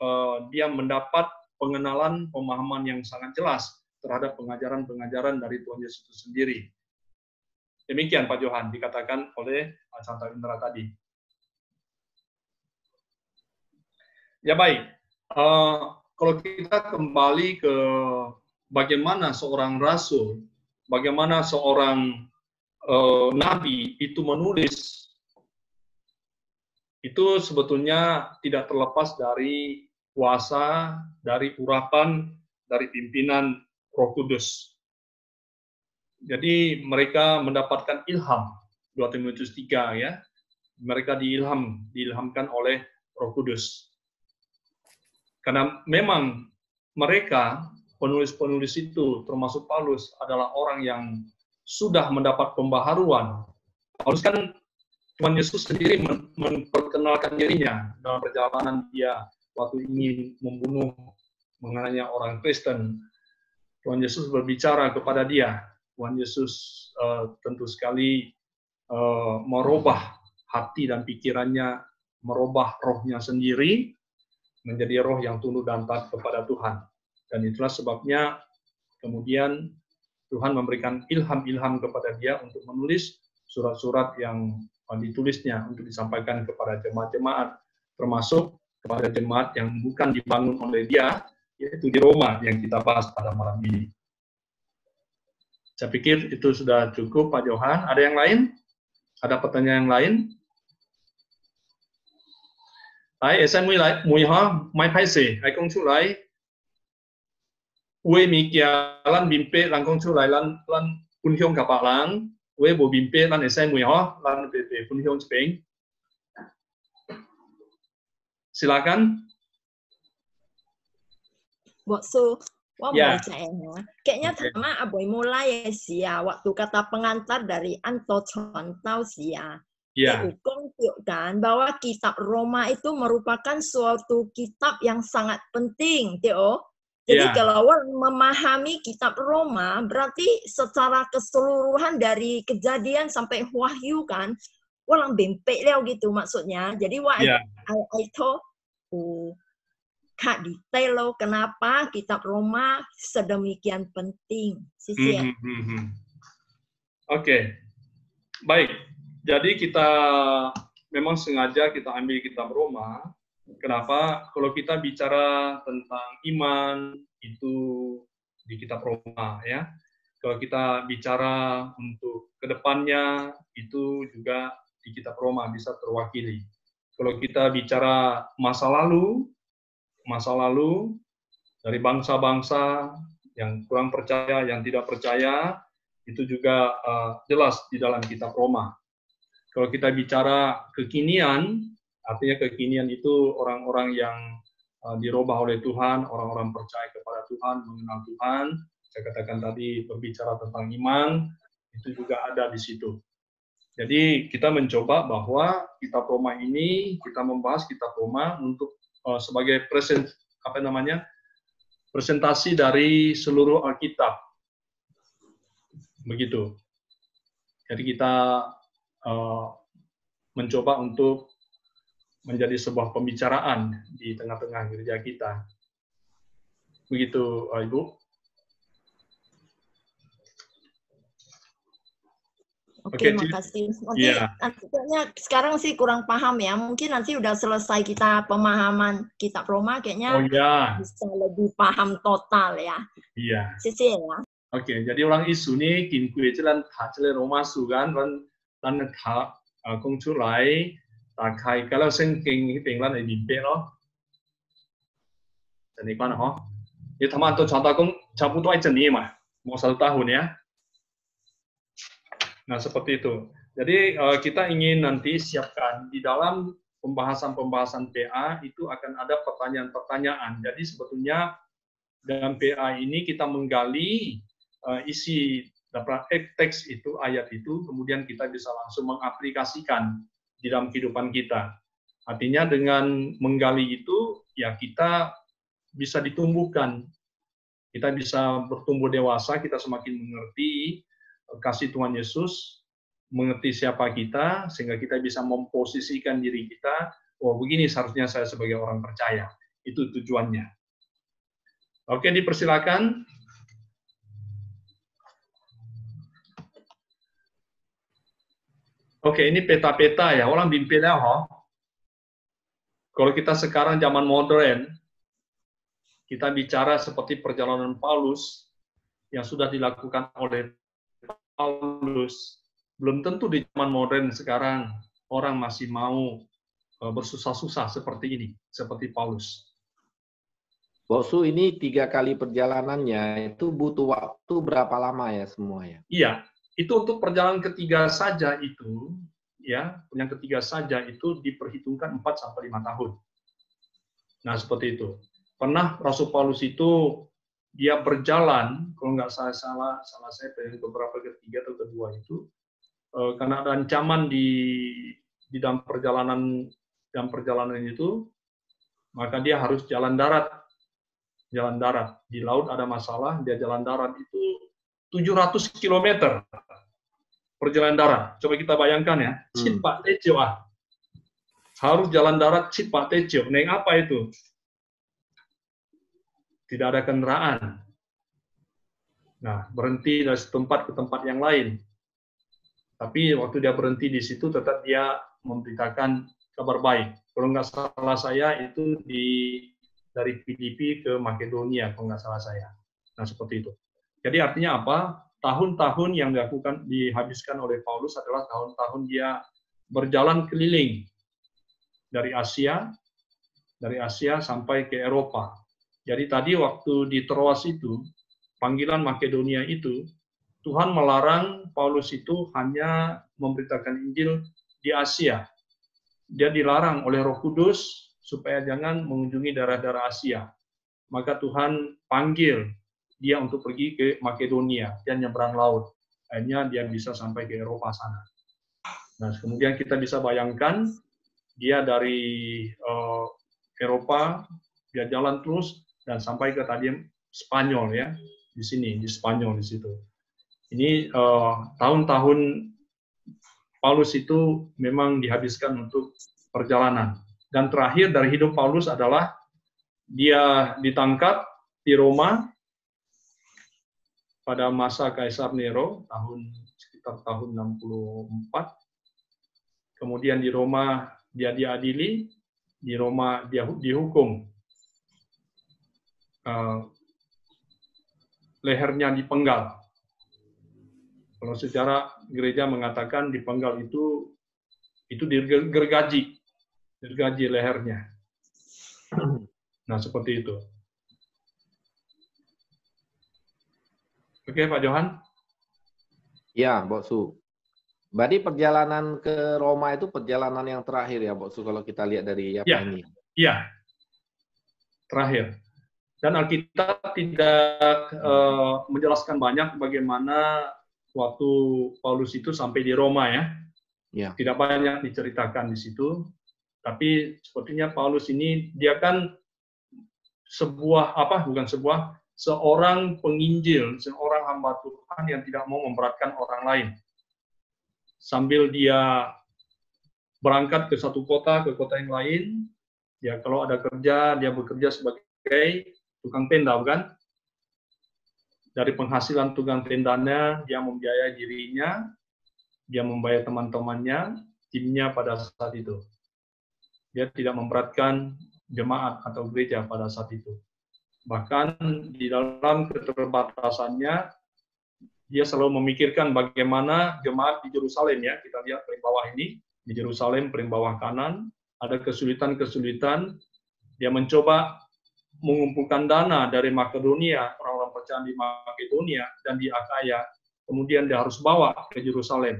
dia mendapat pengenalan, pemahaman yang sangat jelas terhadap pengajaran-pengajaran dari Tuhan Yesus itu sendiri. Demikian Pak Johan dikatakan oleh Chantal Indra tadi. Ya baik. Kalau kita kembali ke bagaimana seorang rasul, bagaimana seorang nabi itu menulis, itu sebetulnya tidak terlepas dari kuasa, dari urapan, dari pimpinan Roh Kudus. Jadi mereka mendapatkan ilham, 2 Timotius 3 ya. Mereka diilhamkan oleh Roh Kudus. Karena memang mereka, penulis-penulis itu, termasuk Paulus, adalah orang yang sudah mendapat pembaharuan. Paulus kan, Tuhan Yesus sendiri memperkenalkan dirinya dalam perjalanan dia waktu ingin membunuh mengenai orang Kristen. Tuhan Yesus berbicara kepada dia. Tuhan Yesus tentu sekali merubah hati dan pikirannya, merubah rohnya sendiri, menjadi roh yang tunduk dan taat kepada Tuhan. Dan itulah sebabnya kemudian Tuhan memberikan ilham-ilham kepada dia untuk menulis surat-surat yang ditulisnya untuk disampaikan kepada jemaat-jemaat, termasuk kepada jemaat yang bukan dibangun oleh dia, yaitu di Roma yang kita bahas pada malam ini. Saya pikir itu sudah cukup, Pak Johan. Ada yang lain? Ada pertanyaan yang lain? Ai, saya mui ha, mai phai se, ai kong chu lai. Ue mi kia lan bimpe lan kong chu lai lan kun hyong ka pa lang. Ue bo bimpe lan saya mui ha, lan pe kun hyong chpeng. Silakan. Boksu, wah mau cakap. Kayaknya sama aboy mulai ya waktu kata pengantar dari Anto Chontau ya. Kan bahwa kitab Roma itu merupakan suatu kitab yang sangat penting, Teo. Jadi kalau orang memahami kitab Roma, berarti secara keseluruhan dari kejadian sampai wahyu kan, orang bempek leo gitu maksudnya. Jadi itu kak detail lo kenapa kitab Roma sedemikian penting. Oke, baik. Jadi kita memang sengaja kita ambil kitab Roma. Kenapa? Kalau kita bicara tentang iman itu di kitab Roma ya. Kalau kita bicara untuk kedepannya itu juga di kitab Roma bisa terwakili. Kalau kita bicara masa lalu dari bangsa-bangsa yang kurang percaya, yang tidak percaya, itu juga jelas di dalam kitab Roma. Kalau kita bicara kekinian, artinya kekinian itu orang-orang yang dirubah oleh Tuhan, orang-orang percaya kepada Tuhan, mengenal Tuhan. Saya katakan tadi berbicara tentang iman, itu juga ada di situ. Jadi kita mencoba bahwa kitab Roma ini, kita membahas kitab Roma untuk sebagai presentasi dari seluruh Alkitab. Begitu. Jadi kita mencoba untuk menjadi sebuah pembicaraan di tengah-tengah gereja kita. Begitu, Ibu. Oke, makasih. Nanti sekarang sih kurang paham ya. Mungkin nanti udah selesai kita pemahaman kitab Roma, kayaknya bisa lebih paham total ya. Iya. Sisi ya. Oke, jadi orang isu nih kin kue jalan jalan Roma sugan dan kong chu lai kai kalau sengking penglan ai bimpe lo. Jadi kan ho. Ini teman tuh contoh kong cabut tuh aja nih mah. Mau 1 tahun ya. Nah, seperti itu. Jadi kita ingin nanti siapkan di dalam pembahasan-pembahasan PA itu akan ada pertanyaan-pertanyaan. Jadi sebetulnya dalam PA ini kita menggali isi teks itu, ayat itu, kemudian kita bisa langsung mengaplikasikan di dalam kehidupan kita. Artinya dengan menggali itu, ya kita bisa ditumbuhkan. Kita bisa bertumbuh dewasa, kita semakin mengerti kasih Tuhan Yesus, mengerti siapa kita, sehingga kita bisa memposisikan diri kita, oh begini seharusnya saya sebagai orang percaya. Itu tujuannya. Oke, dipersilakan. Oke, ini peta-peta ya, orang bimbinnya Kalau kita sekarang zaman modern, kita bicara seperti perjalanan Paulus yang sudah dilakukan oleh Paulus. Belum tentu di zaman modern sekarang orang masih mau bersusah-susah seperti ini, seperti Paulus. Boksu, ini 3 kali perjalanannya itu butuh waktu berapa lama ya semua ya? Iya, itu untuk perjalanan ketiga saja itu, ya, yang ketiga saja itu diperhitungkan 4-5 tahun. Nah, seperti itu. Pernah Rasul Paulus itu dia berjalan, kalau nggak salah saya beberapa ketiga atau kedua itu, karena ada ancaman di dalam perjalanan itu, maka dia harus jalan darat. Di laut ada masalah, dia jalan darat itu 700 km perjalanan darat. Coba kita bayangkan ya, Citpa Tejo harus jalan darat Citpa Tejo. Naik apa itu? Tidak ada kendaraan. Nah, berhenti dari tempat ke tempat yang lain. Tapi waktu dia berhenti di situ, tetap dia memberitakan kabar baik. Kalau nggak salah saya itu di dari Filipi ke Makedonia, kalau nggak salah saya. Nah, seperti itu. Jadi artinya apa? Tahun-tahun yang dihabiskan oleh Paulus adalah tahun-tahun dia berjalan keliling dari Asia sampai ke Eropa. Jadi tadi waktu di Troas itu, panggilan Makedonia itu, Tuhan melarang Paulus itu hanya memberitakan Injil di Asia. Dia dilarang oleh Roh Kudus supaya jangan mengunjungi daerah-daerah Asia. Maka Tuhan panggil dia untuk pergi ke Makedonia, dia nyebrang laut. Akhirnya dia bisa sampai ke Eropa sana. Nah, kemudian kita bisa bayangkan dia dari Eropa, dia jalan terus dan sampai ke tadi Spanyol ya, di sini di Spanyol di situ. Ini tahun-tahun Paulus itu memang dihabiskan untuk perjalanan. Dan terakhir dari hidup Paulus adalah dia ditangkap di Roma pada masa Kaisar Nero sekitar tahun 64. Kemudian di Roma dia diadili, di Roma dia dihukum. Lehernya dipenggal. Kalau secara gereja mengatakan dipenggal itu digergaji lehernya. Nah, seperti itu. Oke, Pak Johan? Ya, Boksu. Berarti perjalanan ke Roma itu perjalanan yang terakhir ya, Boksu, kalau kita lihat dari ini. Iya, terakhir. Dan Alkitab tidak menjelaskan banyak bagaimana waktu Paulus itu sampai di Roma ya. Ya. Tidak banyak diceritakan di situ. Tapi sepertinya Paulus ini dia kan seorang penginjil, seorang hamba Tuhan yang tidak mau memberatkan orang lain. Sambil dia berangkat ke satu kota, ke kota yang lain, ya kalau ada kerja, dia bekerja sebagai tukang tenda, bukan? Dari penghasilan tukang tendanya, dia membiayai dirinya, dia membayar teman-temannya, timnya pada saat itu. Dia tidak memberatkan jemaat atau gereja pada saat itu. Bahkan di dalam keterbatasannya, dia selalu memikirkan bagaimana jemaat di Yerusalem ya, kita lihat paling bawah ini, di Yerusalem paling bawah kanan, ada kesulitan-kesulitan, dia mencoba mengumpulkan dana dari Makedonia, orang-orang percaya di Makedonia dan di Akaya, kemudian dia harus bawa ke Yerusalem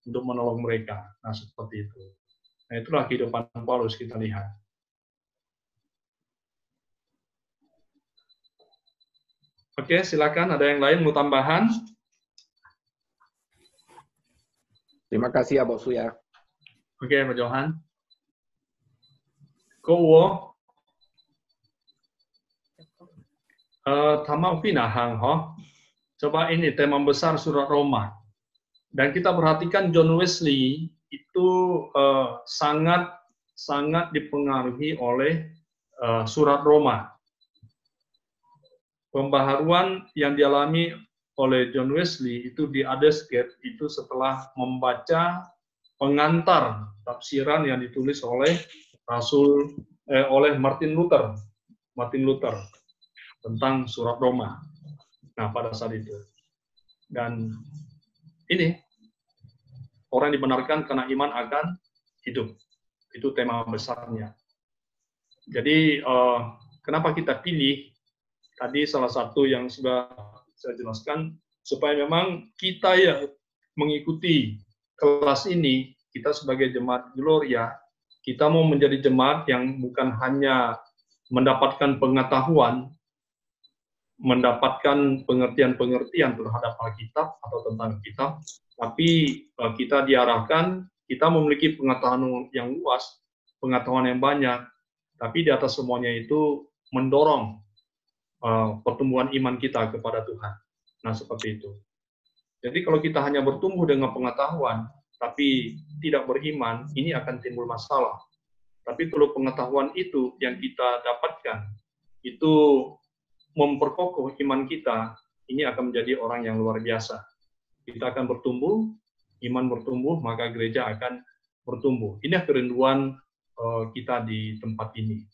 untuk menolong mereka. Nah, seperti itu. Nah, itulah kehidupan Paulus kita lihat. Oke, silakan. Ada yang lain mau tambahan? Terima kasih ya, Boksu ya. Oke, Pak Johan. Kowo. Tamau pinahang, coba ini tema besar surat Roma. Dan kita perhatikan John Wesley itu sangat dipengaruhi oleh surat Roma. Pembaharuan yang dialami oleh John Wesley itu di Adesgate itu setelah membaca pengantar tafsiran yang ditulis oleh oleh Martin Luther tentang surat Roma. Nah, pada saat itu. Dan ini orang dibenarkan karena iman akan hidup. Itu tema besarnya. Jadi kenapa kita pilih? Tadi salah satu yang sudah saya jelaskan, supaya memang kita ya mengikuti kelas ini, kita sebagai jemaat Gloria, kita mau menjadi jemaat yang bukan hanya mendapatkan pengetahuan, mendapatkan pengertian-pengertian terhadap Alkitab atau tentang kitab, tapi kita diarahkan, kita memiliki pengetahuan yang luas, pengetahuan yang banyak, tapi di atas semuanya itu mendorong pertumbuhan iman kita kepada Tuhan. Nah, seperti itu. Jadi kalau kita hanya bertumbuh dengan pengetahuan, tapi tidak beriman, ini akan timbul masalah. Tapi kalau pengetahuan itu yang kita dapatkan, itu memperkokoh iman kita, ini akan menjadi orang yang luar biasa. Kita akan bertumbuh, iman bertumbuh, maka gereja akan bertumbuh. Ini kerinduan kita di tempat ini.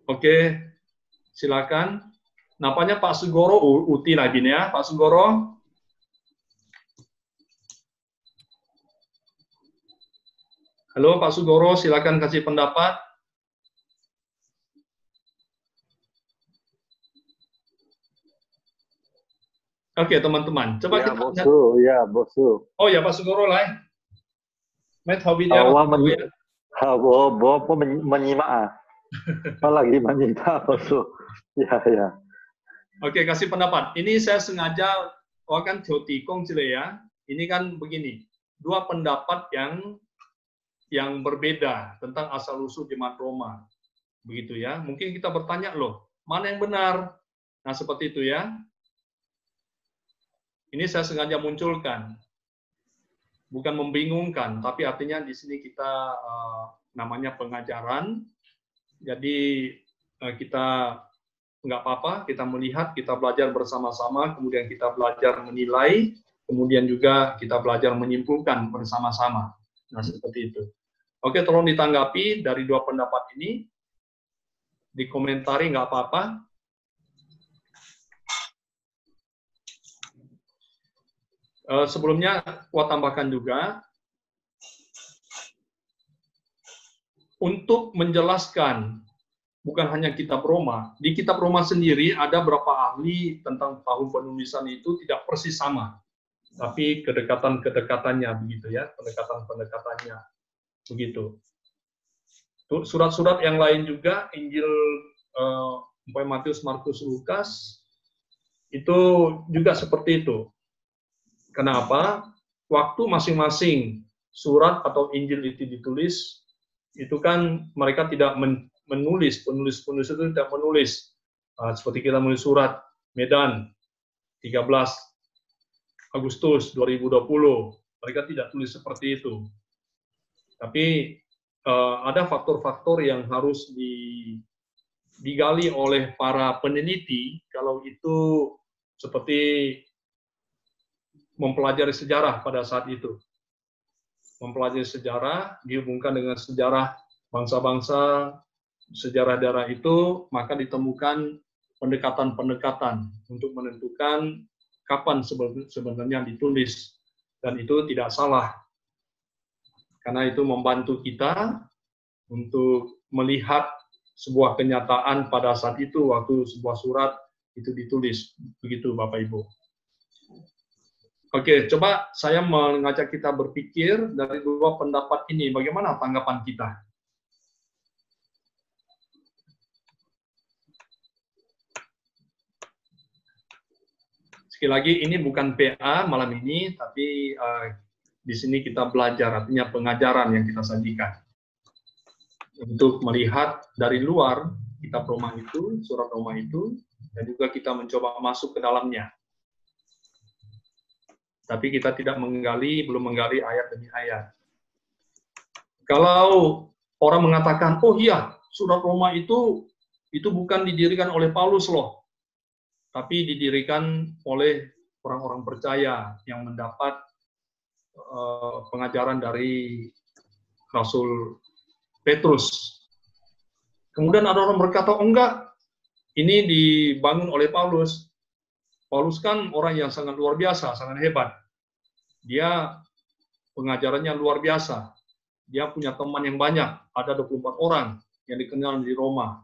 Oke, silakan. Nampaknya Pak Sugoro Uti lagi nih ya, Pak Sugoro. Halo Pak Sugoro, silakan kasih pendapat. Oke teman-teman, coba ya, kita Bosu, ya Bosu. Oh ya Pak Sugoro lah. Met hobinya menyimak. Lagi menyimak Bosu. Ya. Oke, kasih pendapat. Ini saya sengaja kan Joti Kong ya. Ini kan begini, dua pendapat yang berbeda tentang asal-usul jemaat Roma. Begitu ya. Mungkin kita bertanya loh, mana yang benar? Nah, seperti itu ya. Ini saya sengaja munculkan. Bukan membingungkan, tapi artinya di sini kita namanya pengajaran. Jadi kita nggak apa-apa, kita melihat, kita belajar bersama-sama, kemudian kita belajar menilai, kemudian juga kita belajar menyimpulkan bersama-sama. Nah, seperti itu. Oke, tolong ditanggapi dari dua pendapat ini. Dikomentari nggak apa-apa. Sebelumnya, gua tambahkan juga, untuk menjelaskan, bukan hanya kitab Roma, di kitab Roma sendiri ada berapa ahli tentang tahun penulisan itu tidak persis sama. Tapi kedekatan-kedekatannya begitu ya, pendekatan-pendekatannya begitu. Surat-surat yang lain juga, Injil Matius, Markus, Lukas, itu juga seperti itu. Kenapa? Waktu masing-masing surat atau Injil itu ditulis, itu kan mereka tidak menulis, penulis itu tidak menulis. Seperti kita menulis surat Medan 13 Agustus 2020, mereka tidak tulis seperti itu. Tapi ada faktor-faktor yang harus digali oleh para peneliti, kalau itu seperti mempelajari sejarah pada saat itu. Mempelajari sejarah, dihubungkan dengan sejarah bangsa-bangsa, sejarah daerah itu, maka ditemukan pendekatan-pendekatan untuk menentukan kapan sebenarnya ditulis. Dan itu tidak salah. Karena itu membantu kita untuk melihat sebuah kenyataan pada saat itu, waktu sebuah surat itu ditulis. Begitu Bapak Ibu. Oke, coba saya mengajak kita berpikir dari dua pendapat ini, bagaimana tanggapan kita? Sekali lagi, ini bukan PA malam ini, tapi di sini kita belajar, artinya pengajaran yang kita sajikan. Untuk melihat dari luar kitab Roma itu, surat Roma itu, dan juga kita mencoba masuk ke dalamnya. Tapi kita tidak belum menggali ayat demi ayat. Kalau orang mengatakan, oh iya, surat Roma itu bukan didirikan oleh Paulus loh, tapi didirikan oleh orang-orang percaya yang mendapat pengajaran dari Rasul Petrus. Kemudian ada orang berkata, oh enggak, ini dibangun oleh Paulus. Paulus kan orang yang sangat luar biasa, sangat hebat. Dia pengajarannya luar biasa. Dia punya teman yang banyak, ada 24 orang yang dikenal di Roma.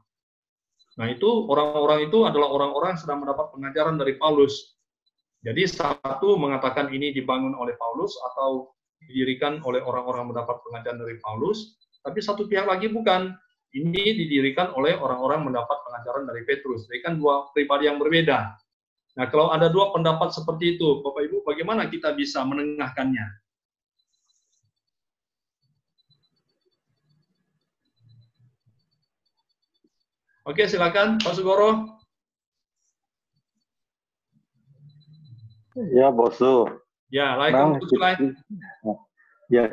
Nah itu, orang-orang itu adalah orang-orang yang sedang mendapat pengajaran dari Paulus. Jadi satu mengatakan ini dibangun oleh Paulus atau didirikan oleh orang-orang mendapat pengajaran dari Paulus, tapi satu pihak lagi bukan. Ini didirikan oleh orang-orang mendapat pengajaran dari Petrus. Jadi kan dua pribadi yang berbeda. Nah, kalau ada dua pendapat seperti itu, Bapak Ibu, bagaimana kita bisa menengahkannya? Oke, silakan, Pak Sugoro. Ya, Bosu. Ya,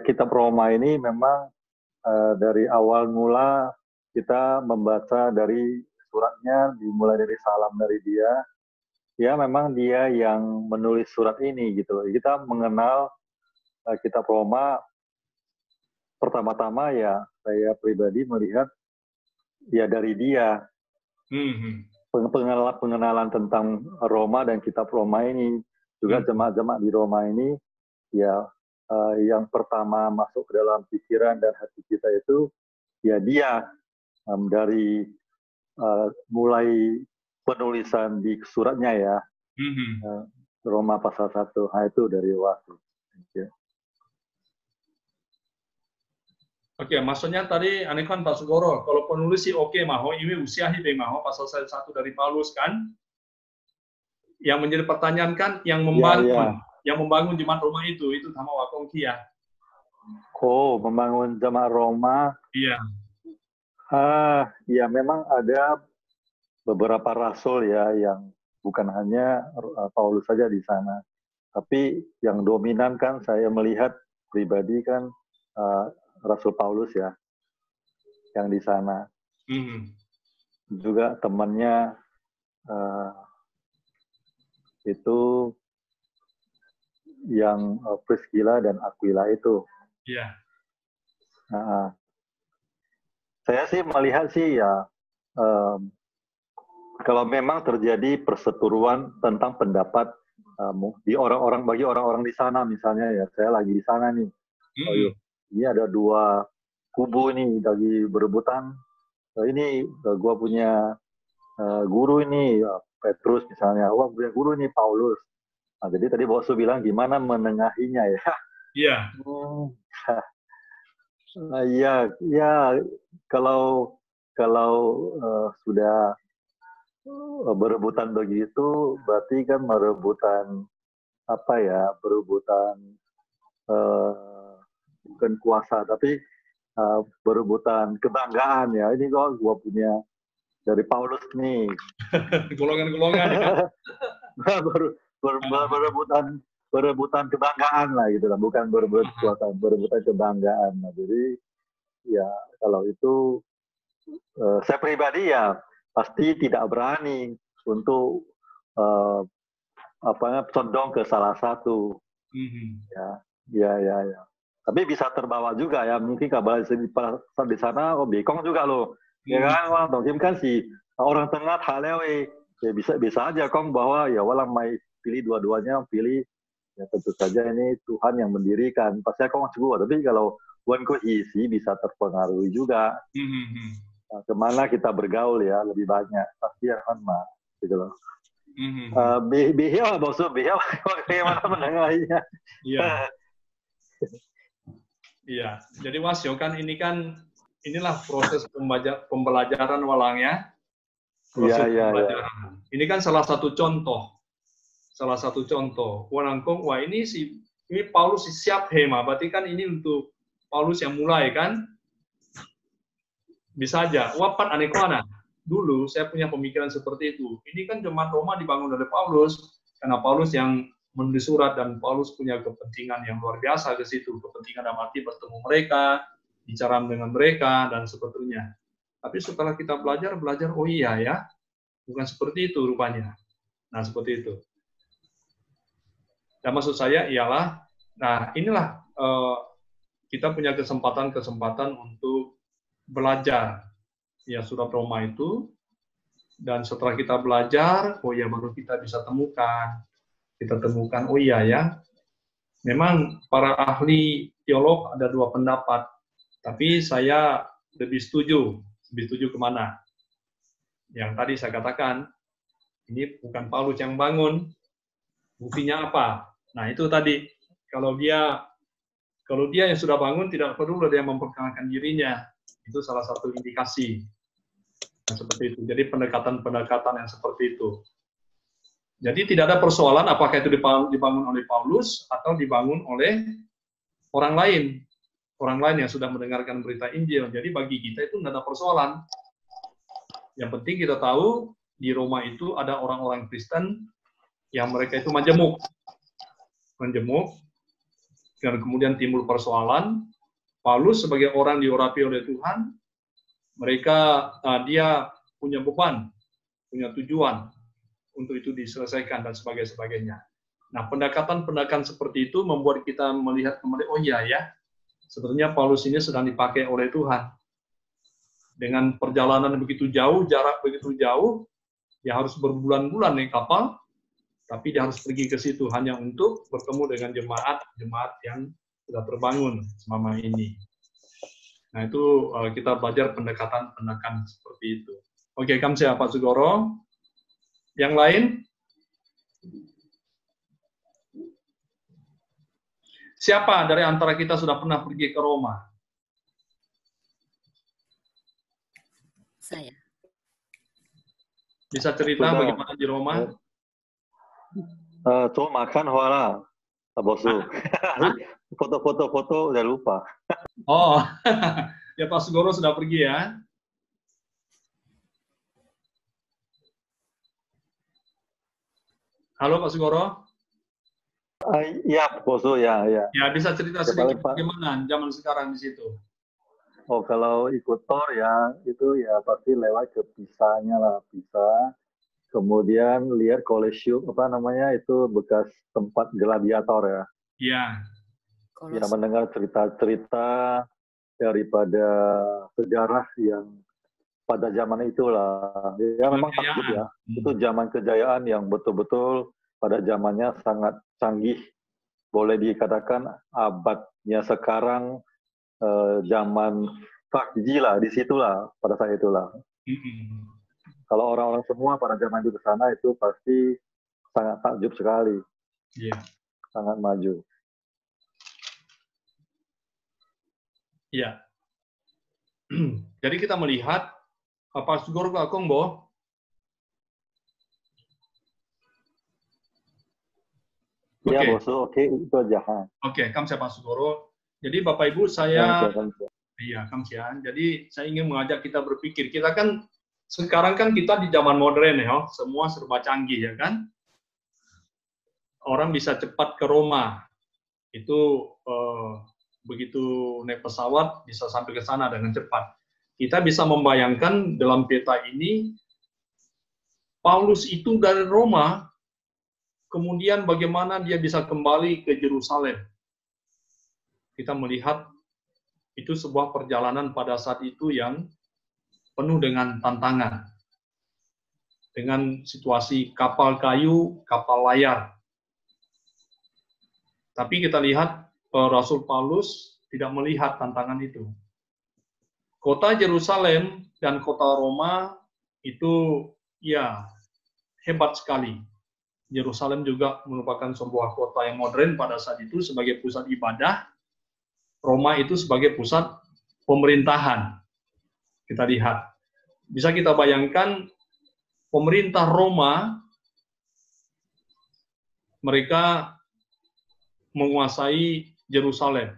kitab Roma ini memang dari awal mula kita membaca dari suratnya, dimulai dari salam dari dia. Ya, memang dia yang menulis surat ini gitu. Kita mengenal kitab Roma pertama-tama ya saya pribadi melihat ya dari dia pengenalan tentang Roma dan kitab Roma ini. Juga jemaat-jemaat di Roma ini, ya yang pertama masuk ke dalam pikiran dan hati kita itu, ya dia dari mulai penulisan di suratnya ya, Roma pasal 1, nah itu dari waktu. Oke, maksudnya tadi anekan Pak Sugoro, kalau penulis sih oke, maho ini usia hibe maho pasal 1 dari Paulus kan, yang menjadi pertanyaan kan yang membangun, yang membangun jemaat Roma itu sama Wakongki ya. Oh, membangun jemaat Roma. Iya. Ya memang ada beberapa rasul ya yang bukan hanya Paulus saja di sana, tapi yang dominan kan saya melihat pribadi kan Rasul Paulus ya, yang di sana. Juga temannya itu yang Priscilla dan Aquila itu. Iya. Saya sih melihat sih ya, kalau memang terjadi perseteruan tentang pendapat di orang-orang, bagi orang-orang di sana misalnya ya, saya lagi di sana nih. Ini ada dua kubu nih lagi berebutan. Ini gua punya guru ini Petrus misalnya, wah punya guru ini Paulus. Nah, jadi tadi Boksu bilang gimana menengahinya ya? Iya. Ya kalau sudah berebutan begitu, berarti kan berebutan apa ya? Berebutan bukan kuasa, tapi berebutan kebanggaan ya. Ini kok gua punya dari Paulus nih. Golongan-golongan ya. berebutan kebanggaan lah gitu lah, bukan berebut kekuasaan, berebutan kebanggaan. Nah, jadi ya kalau itu saya pribadi ya pasti tidak berani untuk condong ke salah satu. Ya. Tapi bisa terbawa juga ya, mungkin kabar di sana bekong juga loh. Ya kan, mungkin kan si orang tengah halewe, ya bisa aja kong bahwa ya walang mai pilih dua-duanya, pilih ya tentu saja ini Tuhan yang mendirikan. Pasti kong juga, tapi kalau Wan ko isi bisa terpengaruhi juga. Nah, kemana kita bergaul ya lebih banyak, pasti akan mah gitu loh. Behia bosok, behia bagaimana menengahinya? Iya. Iya, jadi Wasyo kan inilah proses pembelajaran walangnya. Proses pembelajaran. Ini kan salah satu contoh. Walangkong, wah ini Paulus siap hema, berarti kan ini untuk Paulus yang mulai kan? Bisa aja, wapat anekwana. Dulu saya punya pemikiran seperti itu. Ini kan jemaat Roma dibangun oleh Paulus, karena Paulus yang menulis surat dan Paulus punya kepentingan yang luar biasa ke situ, kepentingan dalam arti bertemu mereka, bicara dengan mereka dan sebetulnya. Tapi setelah kita belajar, oh iya ya, bukan seperti itu rupanya. Nah seperti itu. Dan maksud saya ialah, nah inilah kita punya kesempatan untuk belajar ya surat Roma itu, dan setelah kita belajar, oh ya baru kita bisa temukan, oh iya ya, memang para ahli teolog ada dua pendapat, tapi saya lebih setuju kemana? Yang tadi saya katakan, ini bukan Paulus yang bangun, buktinya apa? Nah itu tadi, kalau dia yang sudah bangun, tidak perlu ada yang memperkenalkan dirinya, itu salah satu indikasi. Nah, seperti itu, jadi pendekatan yang seperti itu. Jadi tidak ada persoalan apakah itu dibangun oleh Paulus atau dibangun oleh orang lain yang sudah mendengarkan berita Injil. Jadi bagi kita itu tidak ada persoalan. Yang penting kita tahu di Roma itu ada orang-orang Kristen yang mereka itu menjemuk, dan kemudian timbul persoalan. Paulus sebagai orang diurapi oleh Tuhan, dia punya beban, punya tujuan untuk itu diselesaikan dan sebagainya. Nah, pendekatan seperti itu membuat kita melihat kembali, oh iya ya, sebenarnya Paulus ini sedang dipakai oleh Tuhan. Dengan perjalanan begitu jauh, jarak begitu jauh, dia harus berbulan-bulan naik kapal, tapi dia harus pergi ke situ hanya untuk bertemu dengan jemaat yang sudah terbangun selama ini. Nah, itu kita belajar pendekatan seperti itu. Oke, kamsahamnida Pak Sugoro. Yang lain? Siapa dari antara kita sudah pernah pergi ke Roma? Saya. Bisa cerita bagaimana di Roma? Cuma makan hoala, Bosu. Foto udah lupa. Oh, ya Pak Sugoro sudah pergi ya? Halo Pak Sugoro? Iya, Bosu, ya. Ya, bisa cerita sedikit bagaimana zaman sekarang di situ? Oh, kalau ikut tor ya, itu ya pasti lewat ke Pisanya lah, Pisa. Kemudian lihat Kolosium, itu bekas tempat gladiator ya. Iya. Ya, mendengar cerita-cerita daripada sejarah yang pada zaman itulah. Ya memang takut ya. Itu zaman kejayaan yang betul-betul pada zamannya sangat canggih. Boleh dikatakan abadnya sekarang zaman 5G lah, disitulah pada saat itulah. Kalau orang-orang semua pada zaman itu ke sana itu pasti sangat takjub sekali. Yeah. Sangat maju. Iya. Jadi kita melihat Pak Sugoro Kakong, Bo. Ya, Bosu, oke, itu aja. Oke, kamsahamnida Pak Sugoro. Jadi Bapak Ibu, saya iya, kamsahamnida. Jadi saya ingin mengajak kita berpikir. Kita kan sekarang kan kita di zaman modern ya, semua serba canggih ya kan. Orang bisa cepat ke Roma. Itu begitu naik pesawat bisa sampai ke sana dengan cepat. Kita bisa membayangkan dalam peta ini Paulus itu dari Roma, kemudian bagaimana dia bisa kembali ke Yerusalem. Kita melihat itu sebuah perjalanan pada saat itu yang penuh dengan tantangan. Dengan situasi kapal kayu, kapal layar. Tapi kita lihat Rasul Paulus tidak melihat tantangan itu. Kota Yerusalem dan kota Roma itu ya hebat sekali. Yerusalem juga merupakan sebuah kota yang modern pada saat itu sebagai pusat ibadah. Roma itu sebagai pusat pemerintahan. Kita lihat. Bisa kita bayangkan pemerintah Roma mereka menguasai Yerusalem.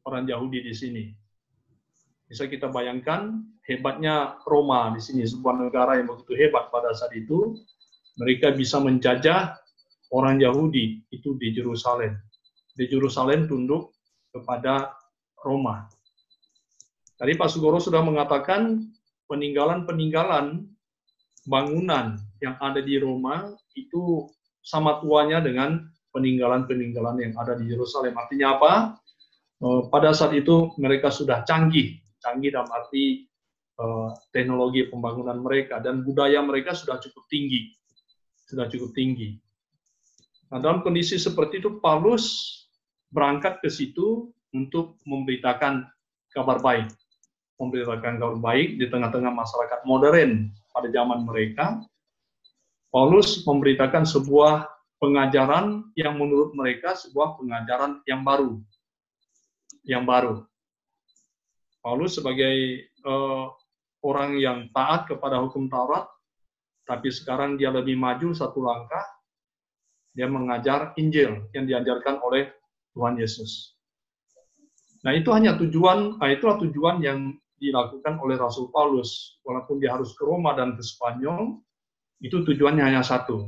Orang Yahudi di sini. Bisa kita bayangkan hebatnya Roma di sini, sebuah negara yang begitu hebat pada saat itu. Mereka bisa menjajah orang Yahudi itu di Yerusalem. Di Yerusalem tunduk kepada Roma. Tadi Pak Sugoro sudah mengatakan peninggalan-peninggalan bangunan yang ada di Roma itu sama tuanya dengan peninggalan-peninggalan yang ada di Yerusalem. Artinya apa? Pada saat itu mereka sudah canggih dalam arti teknologi pembangunan mereka dan budaya mereka sudah cukup tinggi. Nah, dalam kondisi seperti itu Paulus berangkat ke situ untuk memberitakan kabar baik. Memberitakan kabar baik di tengah-tengah masyarakat modern pada zaman mereka. Paulus memberitakan sebuah pengajaran yang menurut mereka sebuah pengajaran yang baru. Paulus sebagai orang yang taat kepada hukum Taurat, tapi sekarang dia lebih maju satu langkah, dia mengajar Injil yang diajarkan oleh Tuhan Yesus. Nah, itulah tujuan yang dilakukan oleh Rasul Paulus. Walaupun dia harus ke Roma dan ke Spanyol, itu tujuannya hanya satu.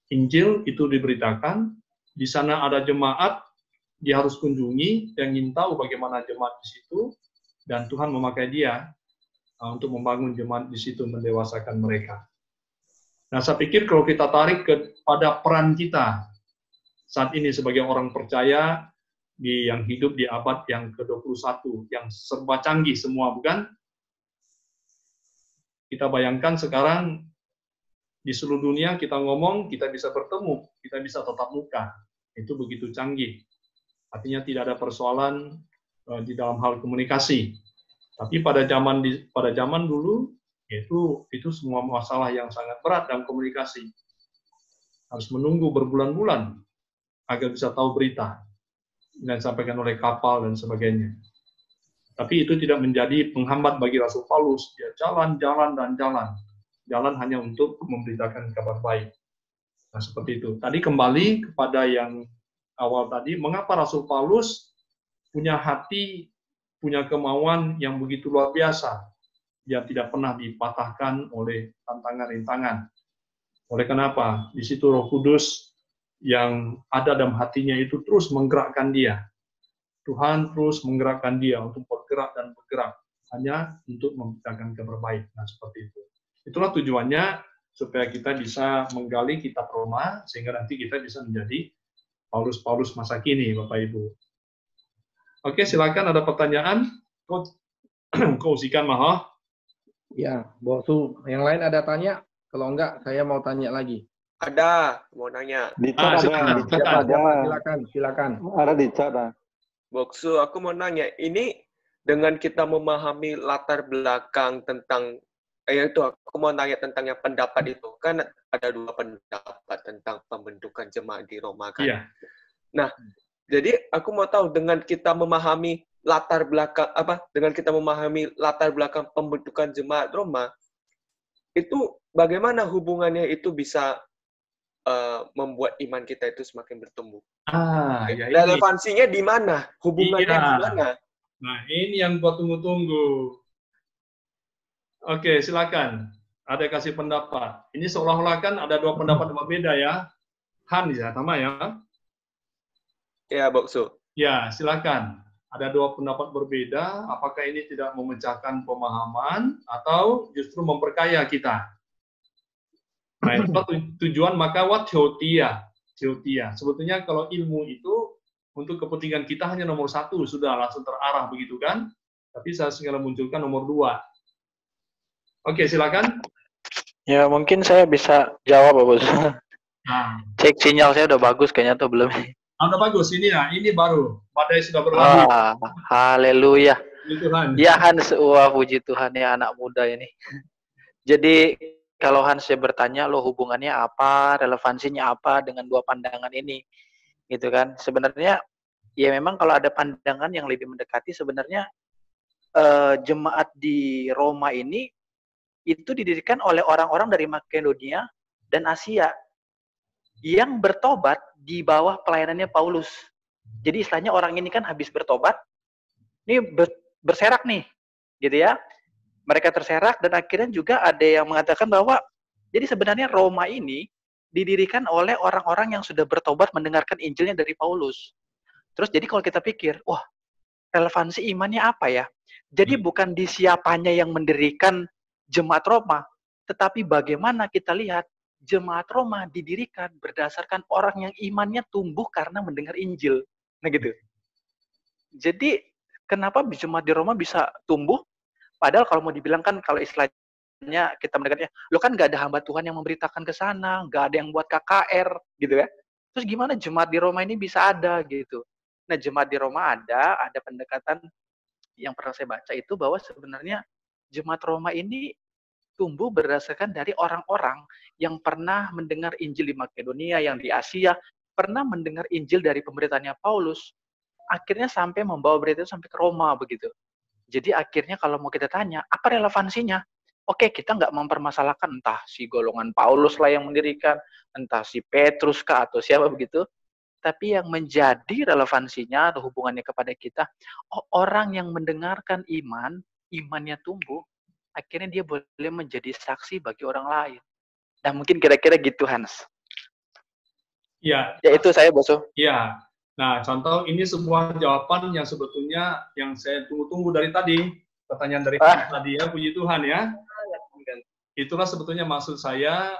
Injil itu diberitakan, di sana ada jemaat, dia harus kunjungi, dan ingin tahu bagaimana jemaat di situ, dan Tuhan memakai dia untuk membangun jemaat di situ, mendewasakan mereka. Nah, saya pikir kalau kita tarik kepada peran kita saat ini sebagai orang percaya yang hidup di abad yang ke-21, yang serba canggih semua, bukan? Kita bayangkan sekarang di seluruh dunia kita ngomong, kita bisa bertemu, kita bisa tatap muka. Itu begitu canggih. Artinya tidak ada persoalan di dalam hal komunikasi. Tapi pada zaman dulu itu semua masalah yang sangat berat dalam komunikasi. Harus menunggu berbulan-bulan agar bisa tahu berita dan disampaikan oleh kapal dan sebagainya. Tapi itu tidak menjadi penghambat bagi Rasul Paulus. Dia jalan hanya untuk memberitakan kabar baik. Nah, seperti itu. Tadi kembali kepada yang awal tadi, mengapa Rasul Paulus punya hati, punya kemauan yang begitu luar biasa. Dia tidak pernah dipatahkan oleh tantangan-rintangan. Oleh kenapa? Di situ Roh Kudus yang ada dalam hatinya itu terus menggerakkan dia. Tuhan terus menggerakkan dia untuk bergerak dan bergerak hanya untuk memberitakan kabar baik. Nah, seperti itu. Itulah tujuannya supaya kita bisa menggali kitab Roma sehingga nanti kita bisa menjadi Paulus masa kini, Bapak Ibu. Oke, silakan ada pertanyaan. Kau usikan Maha. Ya, Bosu. Yang lain ada tanya? Kalau enggak, saya mau tanya lagi. Ada, mau nanya. Di chat Silakan. Ada di chat. Boksu, aku mau nanya, ini dengan kita memahami latar belakang tentang, itu aku mau nanya tentang yang pendapat itu, kan ada dua pendapat tentang pembentukan jemaat di Roma kan. Iya. Nah, jadi aku mau tahu dengan kita memahami latar belakang pembentukan jemaat Roma, itu bagaimana hubungannya itu bisa membuat iman kita itu semakin bertumbuh. Ya relevansinya di mana? Hubungannya di mana? Nah, ini yang gua tunggu-tunggu. Oke, silakan. Ada kasih pendapat. Ini seolah-olah kan ada dua pendapat yang berbeda ya. Han ya, sama ya. Ya, Boksu. Ya, silakan. Ada dua pendapat berbeda. Apakah ini tidak memecahkan pemahaman atau justru memperkaya kita? Nah, itu tujuan maka teotia. Sebetulnya kalau ilmu itu untuk kepentingan kita hanya nomor satu, sudah langsung terarah begitu kan? Tapi saya segera munculkan nomor 2. Oke, silakan. Ya, mungkin saya bisa jawab, Pak Bos. Nah. Cek sinyal saya udah bagus kayaknya atau belum? Udah bagus, ini ya, ini baru. Badai sudah berlalu. Haleluya. Tuhan. Ya Hans, wah puji Tuhan ya anak muda ini. Jadi kalau Hans saya bertanya, lo hubungannya apa, relevansinya apa dengan dua pandangan ini, gitu kan? Sebenarnya, ya memang kalau ada pandangan yang lebih mendekati, sebenarnya jemaat di Roma ini itu didirikan oleh orang-orang dari Makedonia dan Asia yang bertobat di bawah pelayanannya Paulus. Jadi istilahnya orang ini kan habis bertobat, ini berserak nih, gitu ya. Mereka terserak dan akhirnya juga ada yang mengatakan bahwa jadi sebenarnya Roma ini didirikan oleh orang-orang yang sudah bertobat mendengarkan Injilnya dari Paulus. Terus jadi kalau kita pikir, wah relevansi imannya apa ya? Jadi bukan di siapanya yang mendirikan jemaat Roma, tetapi bagaimana kita lihat jemaat Roma didirikan berdasarkan orang yang imannya tumbuh karena mendengar Injil. Nah gitu. Jadi kenapa jemaat di Roma bisa tumbuh? Padahal kalau mau dibilang kan kalau istilahnya kita mendekatnya, lo kan nggak ada hamba Tuhan yang memberitakan ke sana, nggak ada yang buat KKR, gitu ya. Terus gimana jemaat di Roma ini bisa ada gitu? Nah jemaat di Roma ada pendekatan yang pernah saya baca itu bahwa sebenarnya jemaat Roma ini tumbuh berdasarkan dari orang-orang yang pernah mendengar Injil di Makedonia, yang di Asia, pernah mendengar Injil dari pemberitaannya Paulus, akhirnya sampai membawa berita itu sampai ke Roma begitu. Jadi akhirnya kalau mau kita tanya, apa relevansinya? Oke, kita nggak mempermasalahkan entah si golongan Paulus lah yang mendirikan, entah si Petrus kah atau siapa begitu. Tapi yang menjadi relevansinya atau hubungannya kepada kita, orang yang mendengarkan imannya tumbuh, akhirnya dia boleh menjadi saksi bagi orang lain. Nah mungkin kira-kira gitu Hans. Ya. Ya itu saya Boso. Ya. Nah, contoh ini sebuah jawaban yang sebetulnya yang saya tunggu-tunggu dari tadi, pertanyaan dari tadi ya, puji Tuhan ya. Itulah sebetulnya maksud saya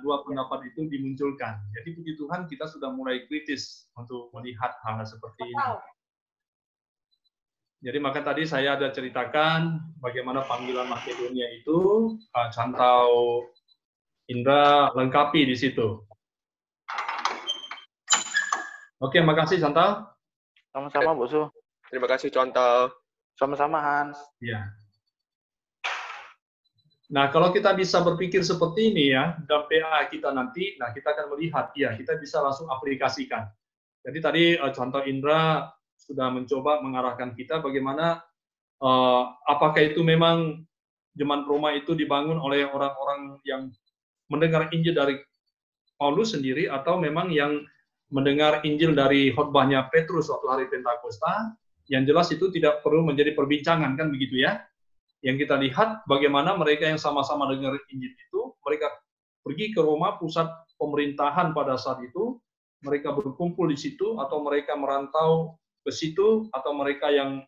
dua pendapat itu dimunculkan. Jadi puji Tuhan kita sudah mulai kritis untuk melihat hal seperti ini. Jadi maka tadi saya ada ceritakan bagaimana panggilan Makedonia itu, Cantau Indra lengkapi di situ. Oke, makasih Cantau. Sama-sama, Bosu. Terima kasih Cantau. Sama-sama, Hans. Ya. Nah, kalau kita bisa berpikir seperti ini ya, dalam PA kita nanti, nah kita akan melihat, ya kita bisa langsung aplikasikan. Jadi tadi Cantau Indra sudah mencoba mengarahkan kita bagaimana, apakah itu memang Jemaat Roma itu dibangun oleh orang-orang yang mendengar Injil dari Paulus sendiri, atau memang yang mendengar Injil dari khotbahnya Petrus waktu hari Pentakosta. Yang jelas itu tidak perlu menjadi perbincangan, kan begitu ya. Yang kita lihat bagaimana mereka yang sama-sama dengar Injil itu, mereka pergi ke Roma, pusat pemerintahan pada saat itu, mereka berkumpul di situ, atau mereka merantau ke situ, atau mereka yang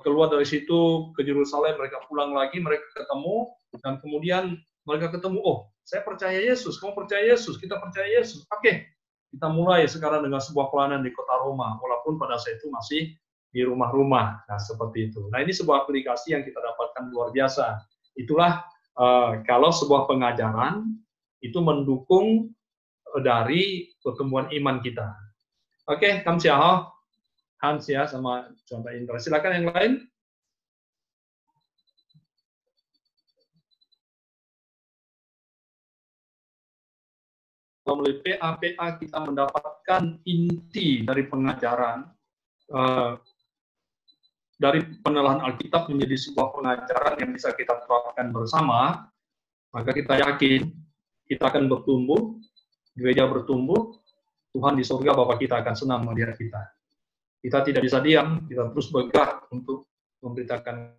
keluar dari situ ke Yerusalem, mereka pulang lagi, mereka ketemu, dan kemudian mereka ketemu, oh saya percaya Yesus, kamu percaya Yesus, kita percaya Yesus, oke. Kita mulai sekarang dengan sebuah pelayanan di kota Roma, walaupun pada saat itu masih di rumah-rumah. Nah, seperti itu. Nah, ini sebuah aplikasi yang kita dapatkan luar biasa. Itulah kalau sebuah pengajaran itu mendukung dari pertumbuhan iman kita. Oke, kamsiaho. Hans ya, sama Cantau Indra. Silakan yang lain. Melalui PA kita mendapatkan inti dari pengajaran, dari penelahan Alkitab menjadi sebuah pengajaran yang bisa kita terapkan bersama, maka kita yakin kita akan bertumbuh, gereja bertumbuh, Tuhan di surga Bapa kita akan senang melihat kita. Kita tidak bisa diam, kita terus bergerak untuk memberitakan